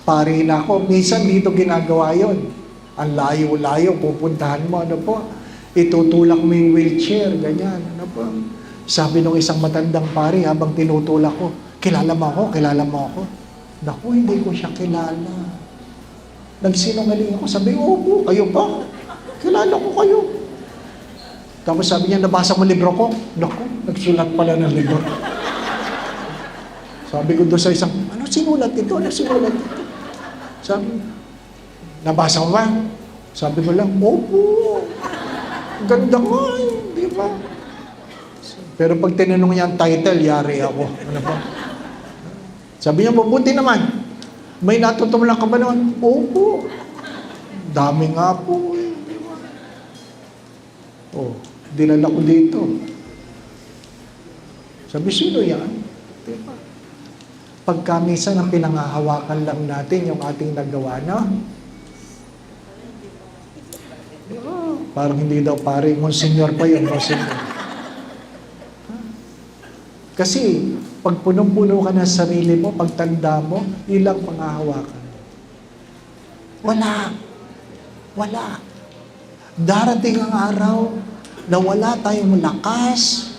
Pari na ako. Minsan dito ginagawa yon. Ang layo-layo, pupuntahan mo, ano po? Itutulak mo yung wheelchair, ganyan, ano po? Sabi nung isang matandang pari, habang tinutulak ko, kilala mo ako, kilala mo ako. Naku, hindi ko siya kilala. Nagsinungaling ako, sabi, opo, kayo ba? Kilala ko kayo. Tapos sabi niya, nabasa mo libro ko? Naku, nagsulat pala ng libro. Sabi ko doon sa isang, ano sinulat ito? Ano sinulat ito? Sabi, nabasa mo ba? Sabi ko lang, opo. Ganda nga, di ba? Pero pag tinanong niya ang title, yari ako. Ano ba? Sabi niya, mabuti naman. May natutumlang ka ba noon? Opo. Dami nga po. Di ba? Oh, dinala ko dito. Sabi, sino yan? Di ba? Pagka minsan ang pinangahawakan lang natin yung ating nagawa na, parang hindi daw pare, Monsignor pa yun, Monsignor. Kasi, pag punong-puno ka ng sarili mo, pagtanda mo, ilang pangahawakan. Wala. Wala. Darating ang araw na wala tayong lakas,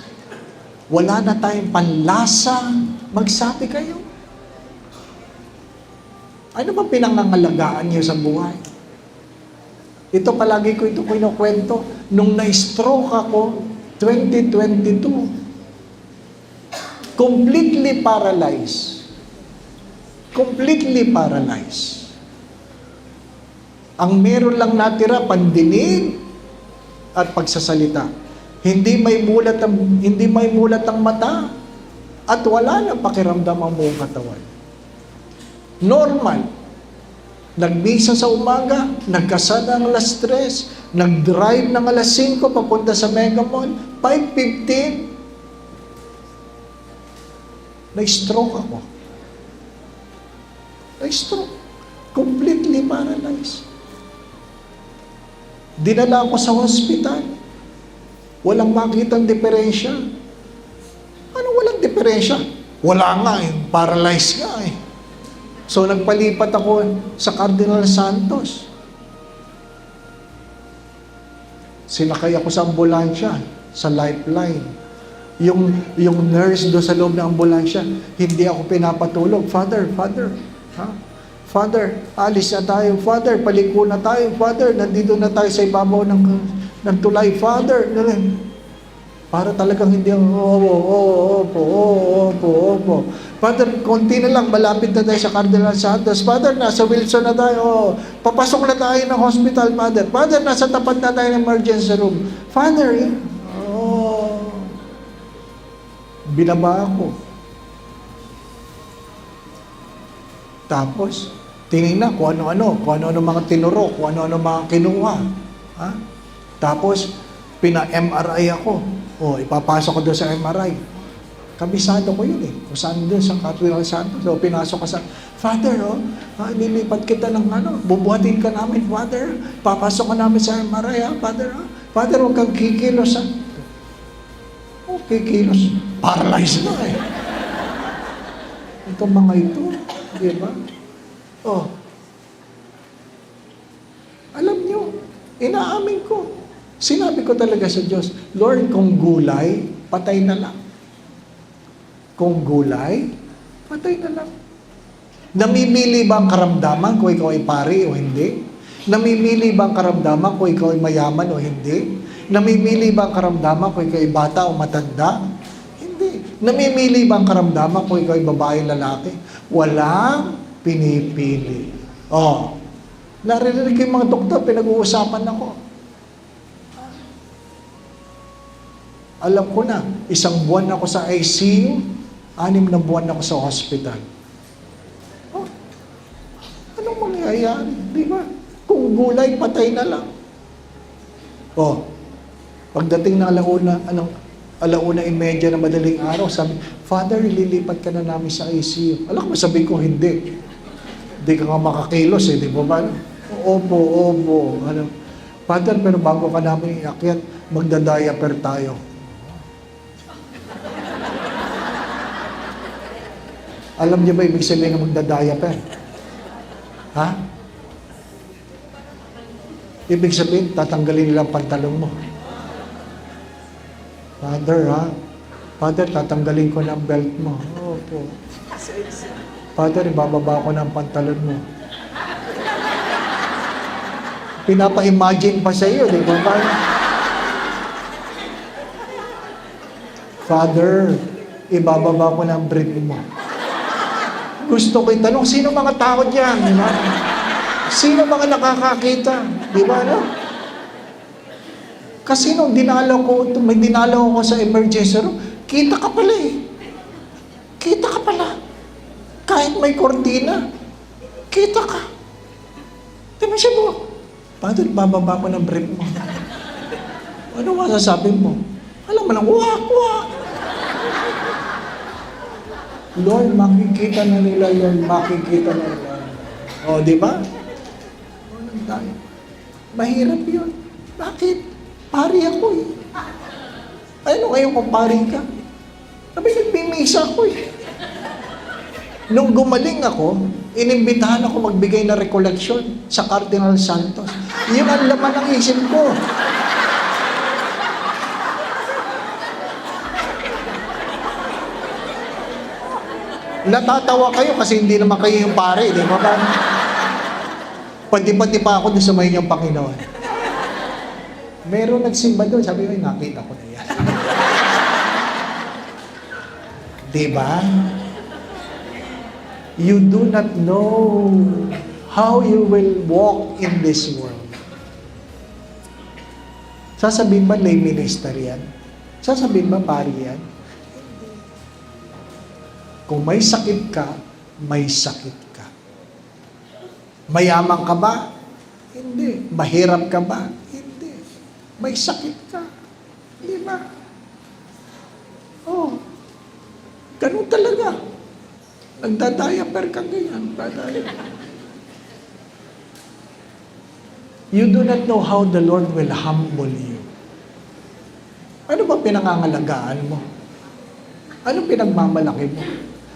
wala na tayong panlasa. Magsabi kayo. Ano ba pinangangalagaan niyo sa buhay? Ito palagi ko ito kinukwento. Nung na-stroke ako, 2022, completely paralyzed. Completely paralyzed. Ang meron lang natira, pandinig at pagsasalita. Hindi may mulat ang mata at wala nang pakiramdam ang buong katawan. Normal. Nagmisa sa umaga, nagkasada ng alas 3, nag-drive ng alas 5 papunta sa Mega Mall, 5:15, na-stroke ako. Na-stroke. Completely paralyzed. Dinala ako sa hospital. Walang makitang diferensya. Ano walang diferensya? Wala nga eh. Paralyzed nga eh. So nagpalipat ako sa Cardinal Santos. Sinakay ako sa ambulansya, sa Lifeline. Yung nurse doon sa loob ng ambulansya, hindi ako pinapatulog. Father, ha? Father, alis na tayo. Father, paliko na tayo. Father, nandito na tayo sa ibabaw ng tulay. Father, para talagang hindi ang opo. Father, konti na lang, malapit na tayo sa Cardinal Santos. Father, nasa Wilson na tayo. Papasok na tayo ng hospital, Father. Father, nasa tapat na tayo ng emergency room. Father, binaba ako. Tapos, tinignan kung ano-ano mga tinuro, kung ano-ano mga kinuha. Ha? Tapos, pina-MRI ako. Ipapasok ko doon sa MRI. Kabisado ko yun eh. Kung saan doon sa Cardinal Santos. So, pinasok ko sa, Father, nilipat kita ng bubuhatin ka namin, Father. Papasok ka namin sa MRI, Father. Father, huwag kang kikilos, kikilos. Paralyzed na eh. Itong mga ito, di ba? Alam nyo, inaamin ko. Sinabi ko talaga sa Diyos, Lord, kung gulay, patay na lang. Kung gulay, patay na lang. Namimili ba ang karamdaman kung ikaw ay pari o hindi? Namimili ba ang karamdaman kung ikaw ay mayaman o hindi? Namimili ba ang karamdaman kung ikaw ay bata o matanda? Hindi. Namimili ba ang karamdaman kung ikaw ay babae o lalaki? Walang pinipili. Narinig ko yung mga doktor, pinag-uusapan ako. Alam ko na, 1 buwan ako sa ICU, 6 na buwan ako sa hospital. Anong mangyayari? Di ba? Kung gulay, patay na lang. Pagdating ng alauna 1:30 na madaling araw, sabi, Father, ililipat ka na namin sa ICU. Alam ko, sabi ko, hindi. Hindi ka nga makakilos eh, di ba ba? Opo. Father, pero bago ka namin iakyat, magda-diaper tayo. Alam niyo ba ibig sabihin ng magda-diaper? Ha? Ibig sabihin, tatanggalin nilang pantalon mo. Father, Father, tatanggalin ko ng belt mo. Opo. Father, ibababa ko ng pantalon mo. Pinapa-imagine pa sa iyo, di ba? Father, ibababa ko ng brief mo. Gusto ko itanong, sino mga tao dyan? Di ba? Sino mga nakakakita? Di ba, Kasi nung may dinalaw ko sa emergency room, kita ka pala eh. Kita ka pala. Kahit may kortina, kita ka. Di ba siya mo? Father, bababa ko ng brief mo. Ano masasabi mo? Alam mo lang, wak. Lord, makikita na nila yun, makikita na nila. Di ba? Mahirap yun. Bakit? Pari ako eh. Ano kayo kung pari ka? Sabi, nagmimisa ako eh. Nung gumaling ako, inimbitahan ako magbigay na recollection sa Cardinal Santos. Yun ang laman ng isip ko. Natatawa kayo kasi hindi naman kayo yung pare, di ba? Pati-pati pa ako doon sa may niyang Panginoon. Meron nagsimba doon, sabi ko, nakita ko na yan. Di ba? You do not know how you will walk in this world. Sasabihin ba lay minister yan? Sasabihin ba pari yan? Kung may sakit ka, may sakit ka. Mayaman ka ba? Hindi. Mahirap ka ba? Hindi. May sakit ka. Di ba? Oh. Ganun talaga. Nagdadiaper ka ganyan. You do not know how the Lord will humble you. Ano ba pinangangalagaan mo? Ano pinagmamalaki mo?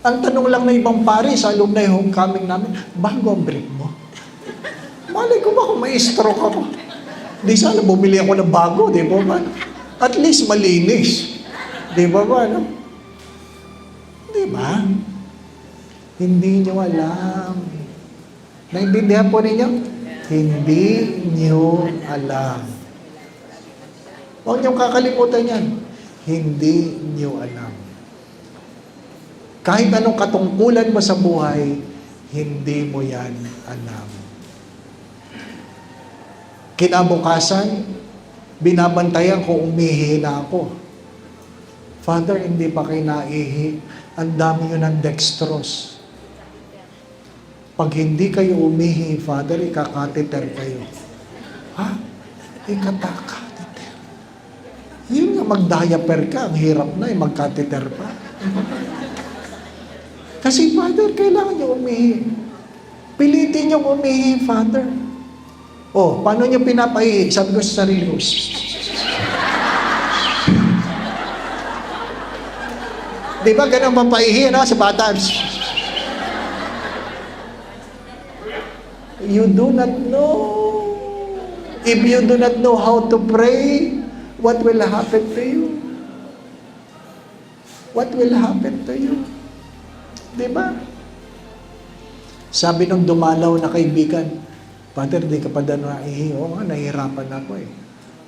Ang tanong lang ng ibang pare sa alumni homecoming namin, bago ang brief mo? Malay ko ba kung may stroke ako? Di sana bumili ako ng bago, di ba ba? At least malinis. Di ba ba, no? Di ba? Hindi nyo alam. Naintindihan po ninyo? Hindi nyo alam. Huwag niyong kakalimutan yan. Hindi nyo alam. Kahit anong katungkulan mo sa buhay, hindi mo yan alam. Kinabukasan, binabantayan ko umihi na ako. Father, hindi pa kayo naihi. Ang dami nyo ng dextrose. Pag hindi kayo umihi, Father, ikakatiter kayo. Ha? Ikakatiter. Yun nga, mag-diaper ka, ang hirap na, magkatiter pa. Kasi, Father, kailangan nyo umihi. Pilitin nyo umihi, Father. Oh, paano nyo pinapaihi? Sabi ko sa sarili ko, di ba ganun mapaihi, no? Sa bata, you do not know. If you do not know how to pray, what will happen to you? What will happen to you? Diba? Sabi nung dumalaw na kaibigan, Father, di ka pa daw naihi. Oo nga, nahihirapan ako eh.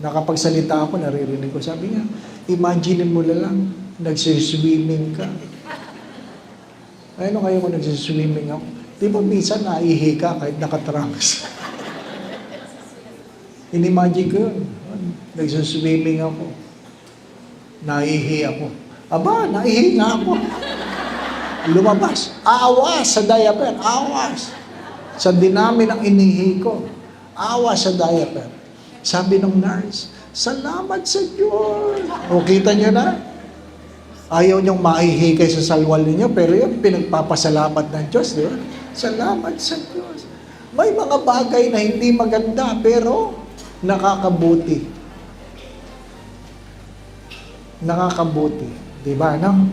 Nakapagsalita ako, naririnig ko. Sabi niya, imagine mo lang, nagsiswimming ka. Ano kayo kung nagsiswimming ako? Di ba minsan naihi ka kahit nakatrunks? Inimagine ko yun. Nagsiswimming ako. Naihi ako. Aba, naihi nga ako. Lumabas. Awas sa diaper. Awas. Sa dinami ng inihi ko. Awas sa diaper. Sabi ng nurse, salamat sa Diyos. O, kita nyo na? Ayaw niyong maihi kayo sa salwal ninyo, pero yun, pinagpapasalamat ng Diyos, di ba? Salamat sa Diyos. May mga bagay na hindi maganda, pero nakakabuti. Nakakabuti. Di ba, no?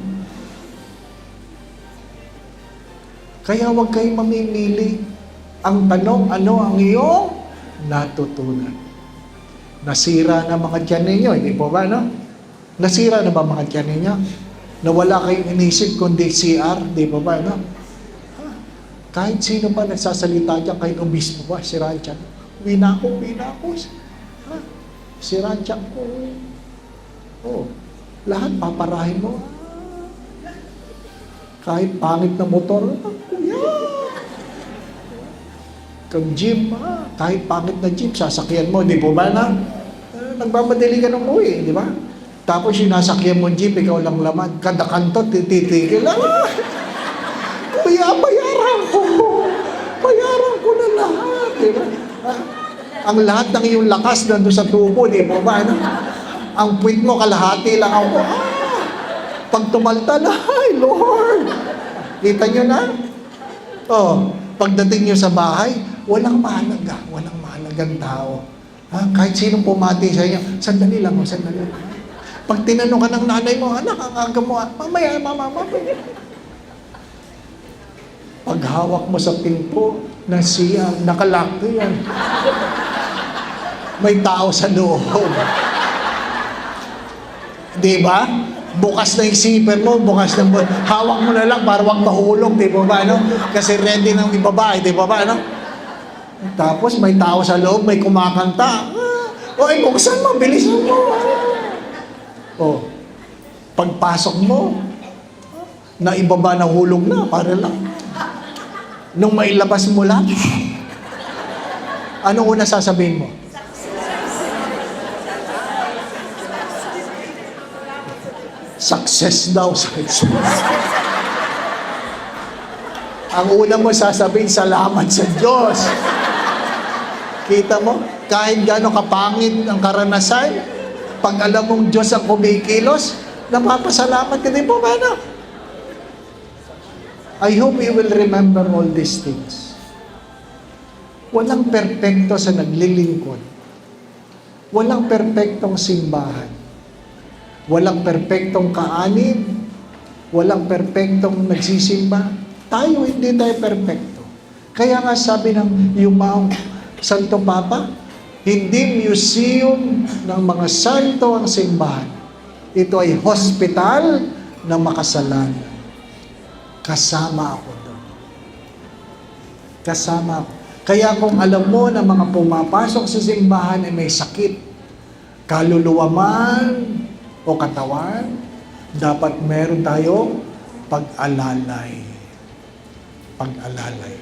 Kaya huwag kayong mamimili. Ang tanong, ano ang iyong natutunan? Nasira na mga tiyan ninyo, hindi po ba, no? Nasira na ba mga tiyan ninyo? Nawala kayong inisip kundi CR, di po ba, no? Kahit sino pa nagsasalita dyan, kahit obispo ba, si Ranchak. Wina ko. Ha? Si Ranchak ko. Oh, lahat paparahin mo. Kahit pangit na motor, kuya. Kang jeep, kahit pangit na jeep, sasakyan mo, di po ba na? Nagmamadali ka ng uwi, di ba? Tapos yung nasakyan mo jeep, ikaw lang laman. Kada kanto, tititigil lang. Kuya, bayaran ko na lahat, di ba? Ang lahat ng iyong lakas nandun sa tubo, di ba? Ano? Ang puwit mo, kalahati lang ako. Pag tumaltal, ay, Lord! Kita nyo na? Oh, pagdating nyo sa bahay, walang mahalagang tao. Kahit sinong pumati sa inyo, sandali lang. Pag tinanong ka ng nanay mo, anak, ang aga mo, mamaya, mama. Pag hawak mo sa pinto ng CR, nakalak yan. May tao sa loob. Di ba? Bukas na yung zipper mo, bukas na hawak mo na lang para wag mahulog, di ba ba, ano? Kasi ready ng ibaba, di ba ba, ano? Tapos may tao sa loob, may kumakanta. Oy, buksan mo, bilisan mo. Oh, pagpasok mo, na ibaba na hulog na, para lang. Nung mailabas mo lang, ano una sasabihin mo? Success daw. Ang una mo sasabihin, salamat sa Diyos. Kita mo, kahit gaano kapangit ang karanasan, pag alam mong Diyos ang kumikilos, napapasalamat ka din po, mana. I hope you will remember all these things. Walang perpekto sa naglilingkod. Walang perpektong simbahan. Walang perpektong kaanib. Walang perpektong nagsisimba. Tayo, hindi tayo perpekto. Kaya nga sabi ng Yumaong Santo Papa, hindi museum ng mga santo ang simbahan. Ito ay hospital ng makasalanan. Kasama ako doon. Kasama ako. Kaya kung alam mo na mga pumapasok sa simbahan ay may sakit, kaluluwa man o katawan, dapat meron tayong pag-alalay. Pag-alalay.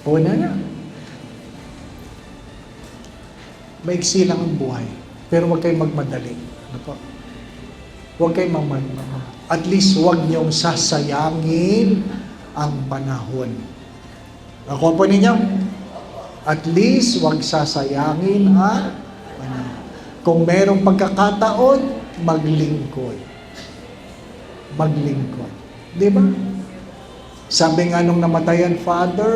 Una na. Maiksi lang ang buhay. Pero huwag kayong magmadali. Ano po? Huwag kayong at least huwag niyong sasayangin ang panahon. Ako po ninyo? At least huwag sasayangin ang panahon. Kung merong pagkakataon, maglingkod. Maglingkod. Di ba? Sabi nga nung namatayan, Father,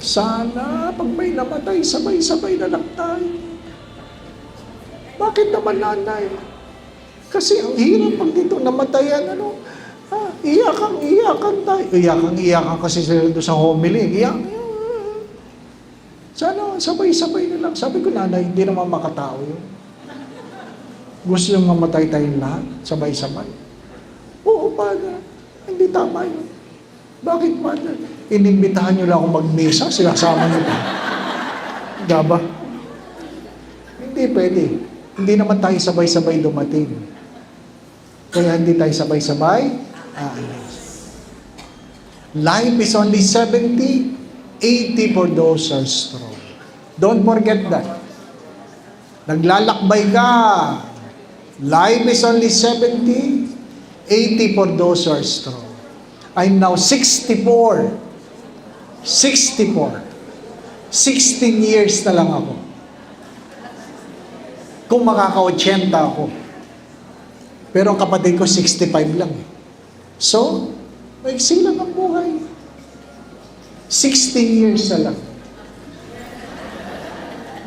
sana pag may namatay, sabay-sabay na lang tayo. Bakit naman nanay? Kasi ang hirap pag dito namatayan, iyakan tayo. Iyakan kasi sila doon sa homily. Sana sabay-sabay na lang. Sabi ko, nanay, hindi naman makatao yun. Gusto nyo mamatay tayong lahat, sabay-sabay. Oo, Father. Hindi tama yun. Bakit, Father? Inimbitahan nyo lang ako mag-misa, sinasama nyo pa. Gaba? Hindi pwede. Hindi naman tayo sabay-sabay dumating. Kaya hindi tayo sabay-sabay aalis. Life is only 70, 80 for those who are strong. Don't forget that. Naglalakbay ka. Life is only 70, 80 for those who are strong. I'm now 64. 16 years na lang ako. Kung makaka-80 ako. Pero ang kapatid ko, 65 lang. So, maiksi lang ang buhay. 16 years na lang.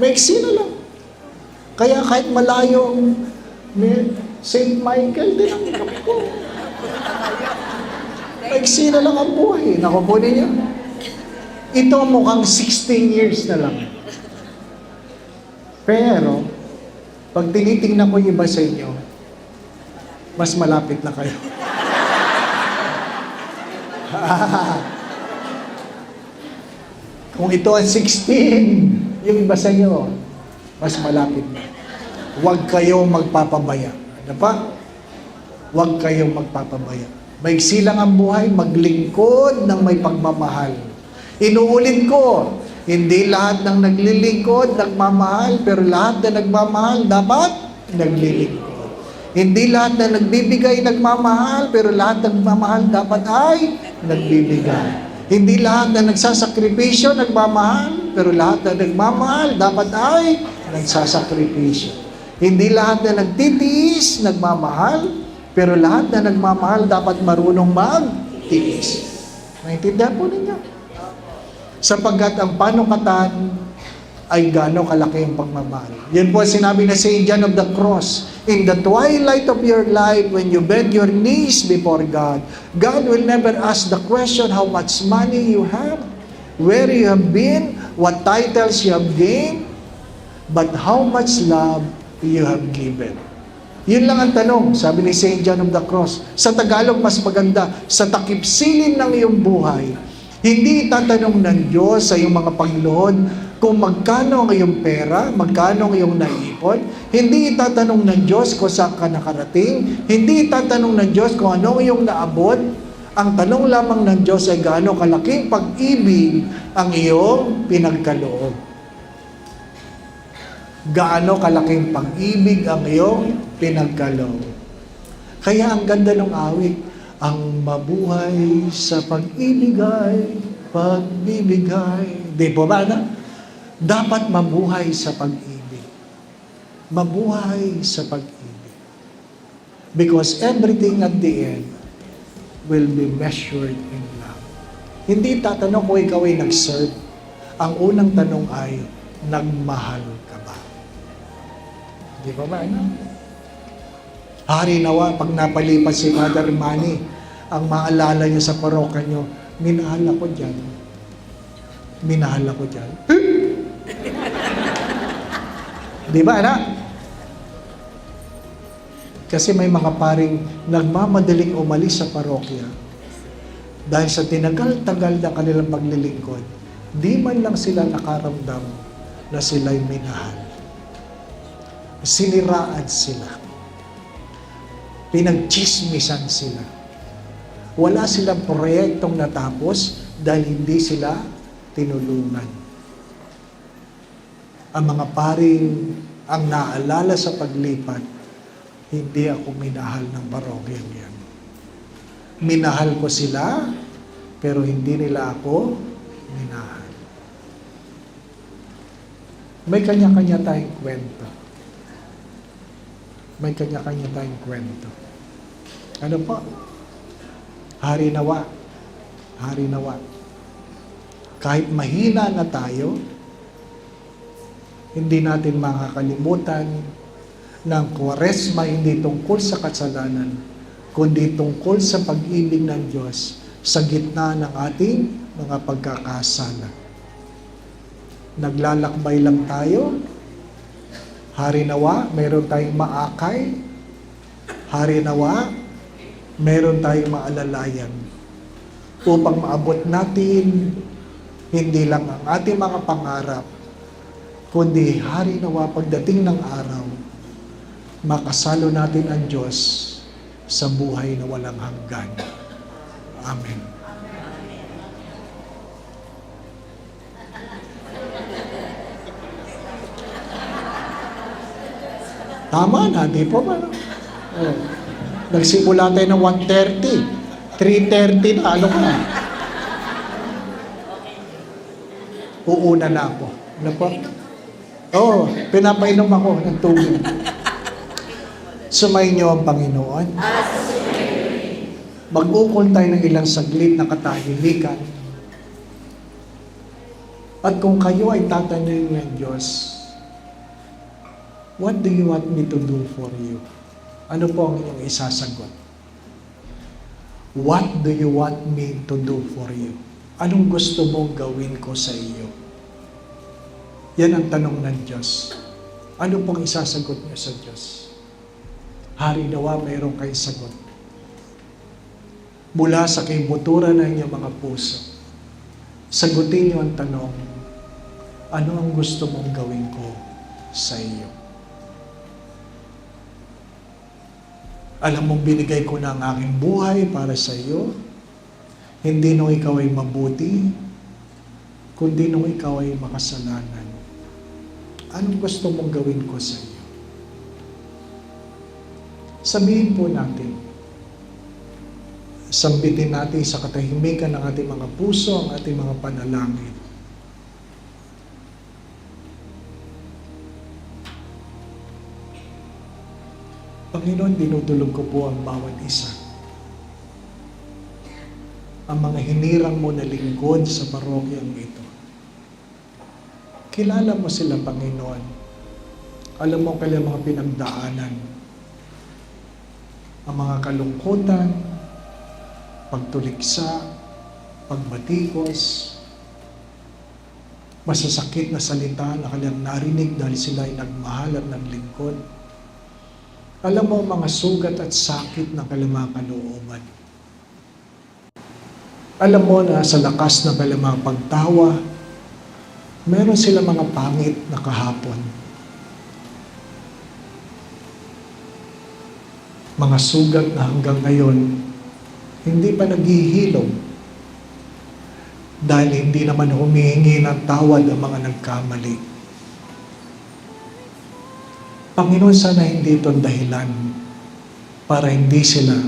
Maiksi na lang. Kaya kahit malayo, St. Michael din ang ikap ko. Maiksi na lang ang buhay. Naku po ninyo. Ito mukhang 16 years na lang. Pero, pag tinitingnan ko yung iba sa inyo, mas malapit na kayo. Kung ito ang 16, yung iba sa inyo, mas malapit na. Huwag kayong magpapabaya. Ano pa? Huwag kayong magpapabaya. Maiksi lang ang buhay, maglingkod ng may pagmamahal. Inuulit ko, hindi lahat ng naglilingkod, nagmamahal, pero lahat na nagmamahal, dapat naglilingkod. Hindi lahat na nagbibigay, nagmamahal, pero lahat ng nagmamahal, dapat ay nagbibigay. Hindi lahat na nagsasakripisyo, nagmamahal, pero lahat na nagmamahal, dapat ay nagsasakripisyo. Hindi lahat na nagtitiis, nagmamahal, pero lahat na nagmamahal, dapat marunong magtiis. Naintindihan po ninyo? Sapagkat ang panukatan ay gaano kalaki ang pagmamahal. Yan po sinabi na St. John of the Cross. In the twilight of your life, when you bend your knees before God, God will never ask the question how much money you have, where you have been, what titles you have gained, but how much love you have given. Yun lang ang tanong, sabi ni St. John of the Cross. Sa Tagalog, mas maganda, sa takipsilin ng iyong buhay, hindi itatanong ng Diyos sa iyong mga pagluhod kung magkano ang iyong pera, magkano ang iyong naipon. Hindi itatanong ng Diyos kung saan ka nakarating. Hindi itatanong ng Diyos kung ano ang iyong naabot. Ang tanong lamang ng Diyos ay gaano kalaking pag-ibig ang iyong pinagkaloob. Gaano kalaking pag-ibig ang iyong pinagkaloob. Kaya ang ganda ng awit, ang mabuhay sa pag-ibig ay pagbibigay. Di po ba na? Dapat mabuhay sa pag-ibig. Mabuhay sa pag-ibig. Because everything at the end will be measured in love. Hindi tatanong kung ikaw ay nag-serve. Ang unang tanong ay, nagmahal ka ba? Di ba ba? Ano? Hari nawa, pag napalipat si Father Manny, ang maalala niya sa parokya niyo, minahal ako dyan. Minahal ako dyan. Di ba, anak? Kasi may mga paring nagmamadaling umalis sa parokya dahil sa tinagal-tagal na kanilang paglilingkod, di man lang sila nakaramdam na sila'y minahal. Siniraan sila. Pinagchismisan sila. Wala silang proyektong natapos dahil hindi sila tinulungan. Ang mga paring ang naalala sa paglipat, hindi ako minahal ng parokya yan. Minahal ko sila, pero hindi nila ako minahal. May kanya-kanya tayong kwento. May kanya-kanya tayong kwento. Ano po? Hari nawa. Hari nawa. Kahit mahina na tayo, hindi natin makakalimutan ng Kwaresma hindi tungkol sa kasalanan, kundi tungkol sa pag-ibig ng Diyos sa gitna ng ating mga pagkakasala. Naglalakbay lang tayo. Hari nawa, meron tayong maakay. Hari nawa, meron tayong maalalayan. Upang maabot natin, hindi lang ang ating mga pangarap, kundi hari nawa pagdating ng araw, makasalo natin ang Diyos sa buhay na walang hanggan. Amen. Tama na, di po ba? Oh. Nagsimula tayo ng 1:30. 3:30 na, ano ka na? Uuna na ako. Ano po? Oo, pinapainom ako ng tubig. Sumayin niyo ang Panginoon. Mag-ukol tayo ng ilang saglit na katahimikan. At kung kayo ay tatanungin ng Diyos, what do you want me to do for you? Ano po ang inyong isasagot? What do you want me to do for you? Anong gusto mong gawin ko sa iyo? Yan ang tanong ng Diyos. Ano pong isasagot niyo sa Diyos? Hari nawa, mayroon kayong sagot. Mula sa kaibuturan ng inyong mga puso, sagutin niyo ang tanong, ano ang gusto mong gawin ko sa iyo? Alam mong binigay ko na ang aking buhay para sa iyo, hindi nung ikaw ay mabuti, kundi nung ikaw ay makasalanan. Anong gusto mong gawin ko sa iyo? Sabihin po natin, sambitin natin sa katahimikan ng ating mga puso, ang ating mga panalangin. Panginoon, dinudulog ko po ang bawat isa. Ang mga hinirang mo na lingkod sa parokyang ito. Kilala mo sila, Panginoon. Alam mo kailang mga pinagdaanan. ang mga kalungkutan, pagtuliksa, pagbatikos, masasakit na salita na kanilang narinig dahil sila ay nagmahal at naglingkod. Alam mo ang mga sugat at sakit ng kanilang mga kalooban. Alam mo na sa lakas ng kanilang mga pagtawa, meron sila mga pangit na kahapon. Mga sugat na hanggang ngayon, hindi pa naghihilom dahil hindi naman humihingi ng tawad ang mga nagkamali. Panginoon, sana hindi ito dahilan para hindi sila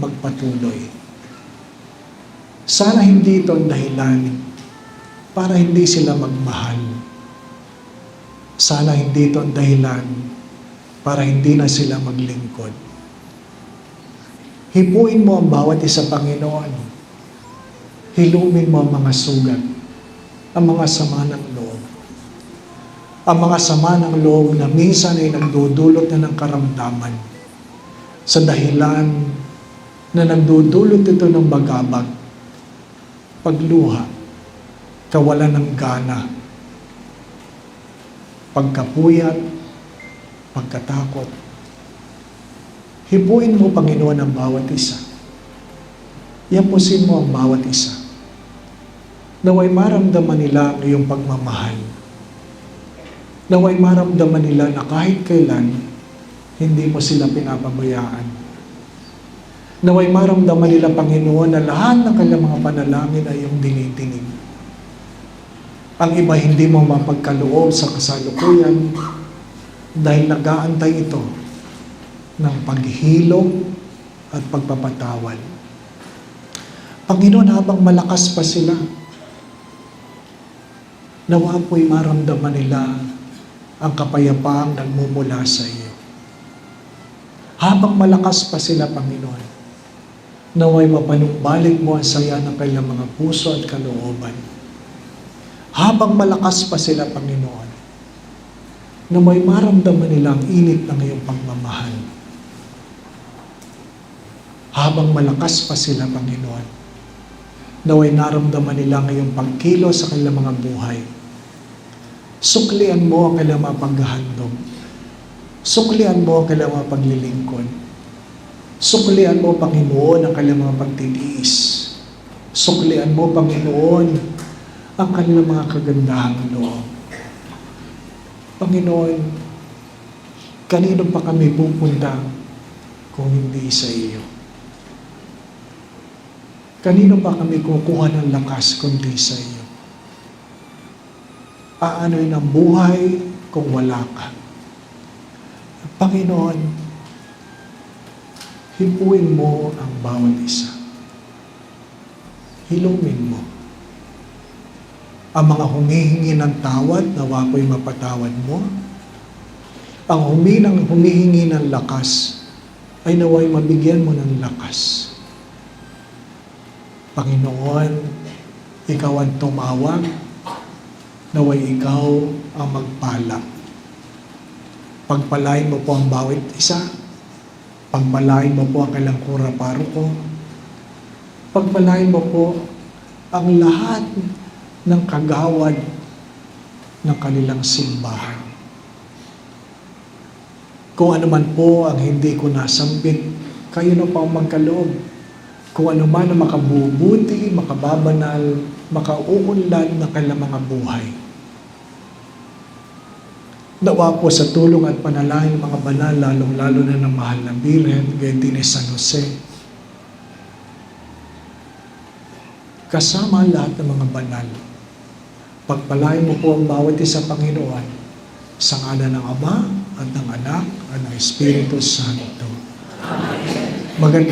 magpatuloy. Sana hindi ito dahilan para hindi sila magmahal. Sana hindi ito dahilan para hindi na sila maglingkod. Hipuin mo ang bawat isa, Panginoon. Hilumin mo ang mga sugat, ang mga sama ng loob. Ang mga sama ng loob na minsan ay nagdudulot na ng karamdaman sa dahilan na nagdudulot ito ng bagabag, pagluha, kawalan ng gana, pagkapuyat, pagkatakot. Hipuin mo, Panginoon, ang bawat isa. Yapusin mo ang bawat isa. Naway maramdaman nila ang iyong pagmamahal. Naway maramdaman nila na kahit kailan, hindi mo sila pinapabayaan. Naway maramdaman nila, Panginoon, na lahat ng kanilang mga panalangin ay iyong dinidinig. Ang iba hindi mo mapagkaloob sa kasalukuyan dahil nag-aantay ito ng paghilom at pagpapatawad. Panginoon, habang malakas pa sila, nawa po'y maramdaman nila ang kapayapaang nagmumula sa iyo. Habang malakas pa sila, Panginoon, naway mapanumbalik mo ang saya ng kanilang mga puso at kalooban. Habang malakas pa sila, Panginoon, naway maramdaman nila ang init ng iyong pagmamahal. Habang malakas pa sila, Panginoon, naway naramdaman nila ang iyong pagkilos sa kanilang mga buhay. Suklian mo ang kanilang mga paghahandog. Suklian mo ang kanilang mga paglilingkod. Suklian mo, Panginoon, ang kanilang mga pagtitiis. Suklian mo, Panginoon, ang kanilang mga kagandahang loob. Panginoon, kanino pa kami pupunta kung hindi sa iyo? Kanino pa kami kukuha ng lakas kundi sa iyo? Aano'y ng buhay kung wala ka? Panginoon, hipuin mo ang bawat isa. Hilumin mo. Ang mga humihingi ng tawad, nawa ko'y mapatawad mo. Ang humihingi ng lakas, ay naway mabigyan mo ng lakas. Panginoon, ikaw ang tumawag, naway ikaw ang magpala. Pagpalain mo po ang bawat isa. Pagpalain mo po ang kailang kura paroko. Pagpalain mo po ang lahat ng kagawad ng kanilang simbahan. Kung ano man po ang hindi ko nasambit, kayo na po ang magkaloob. Kung ano man ang makabubuti, makababanal, makauunlad ng kanilang mga buhay. Nawa po sa tulong at panalangin ng mga banal, lalong-lalo na ng mahal na Birhen, gayon din ni San Jose. Kasama lahat ng mga banal, pagpalain mo po ang bawat isa, Panginoon, sa ngalan ng Ama at ng Anak at ng Espiritu Santo. Amen. Maganda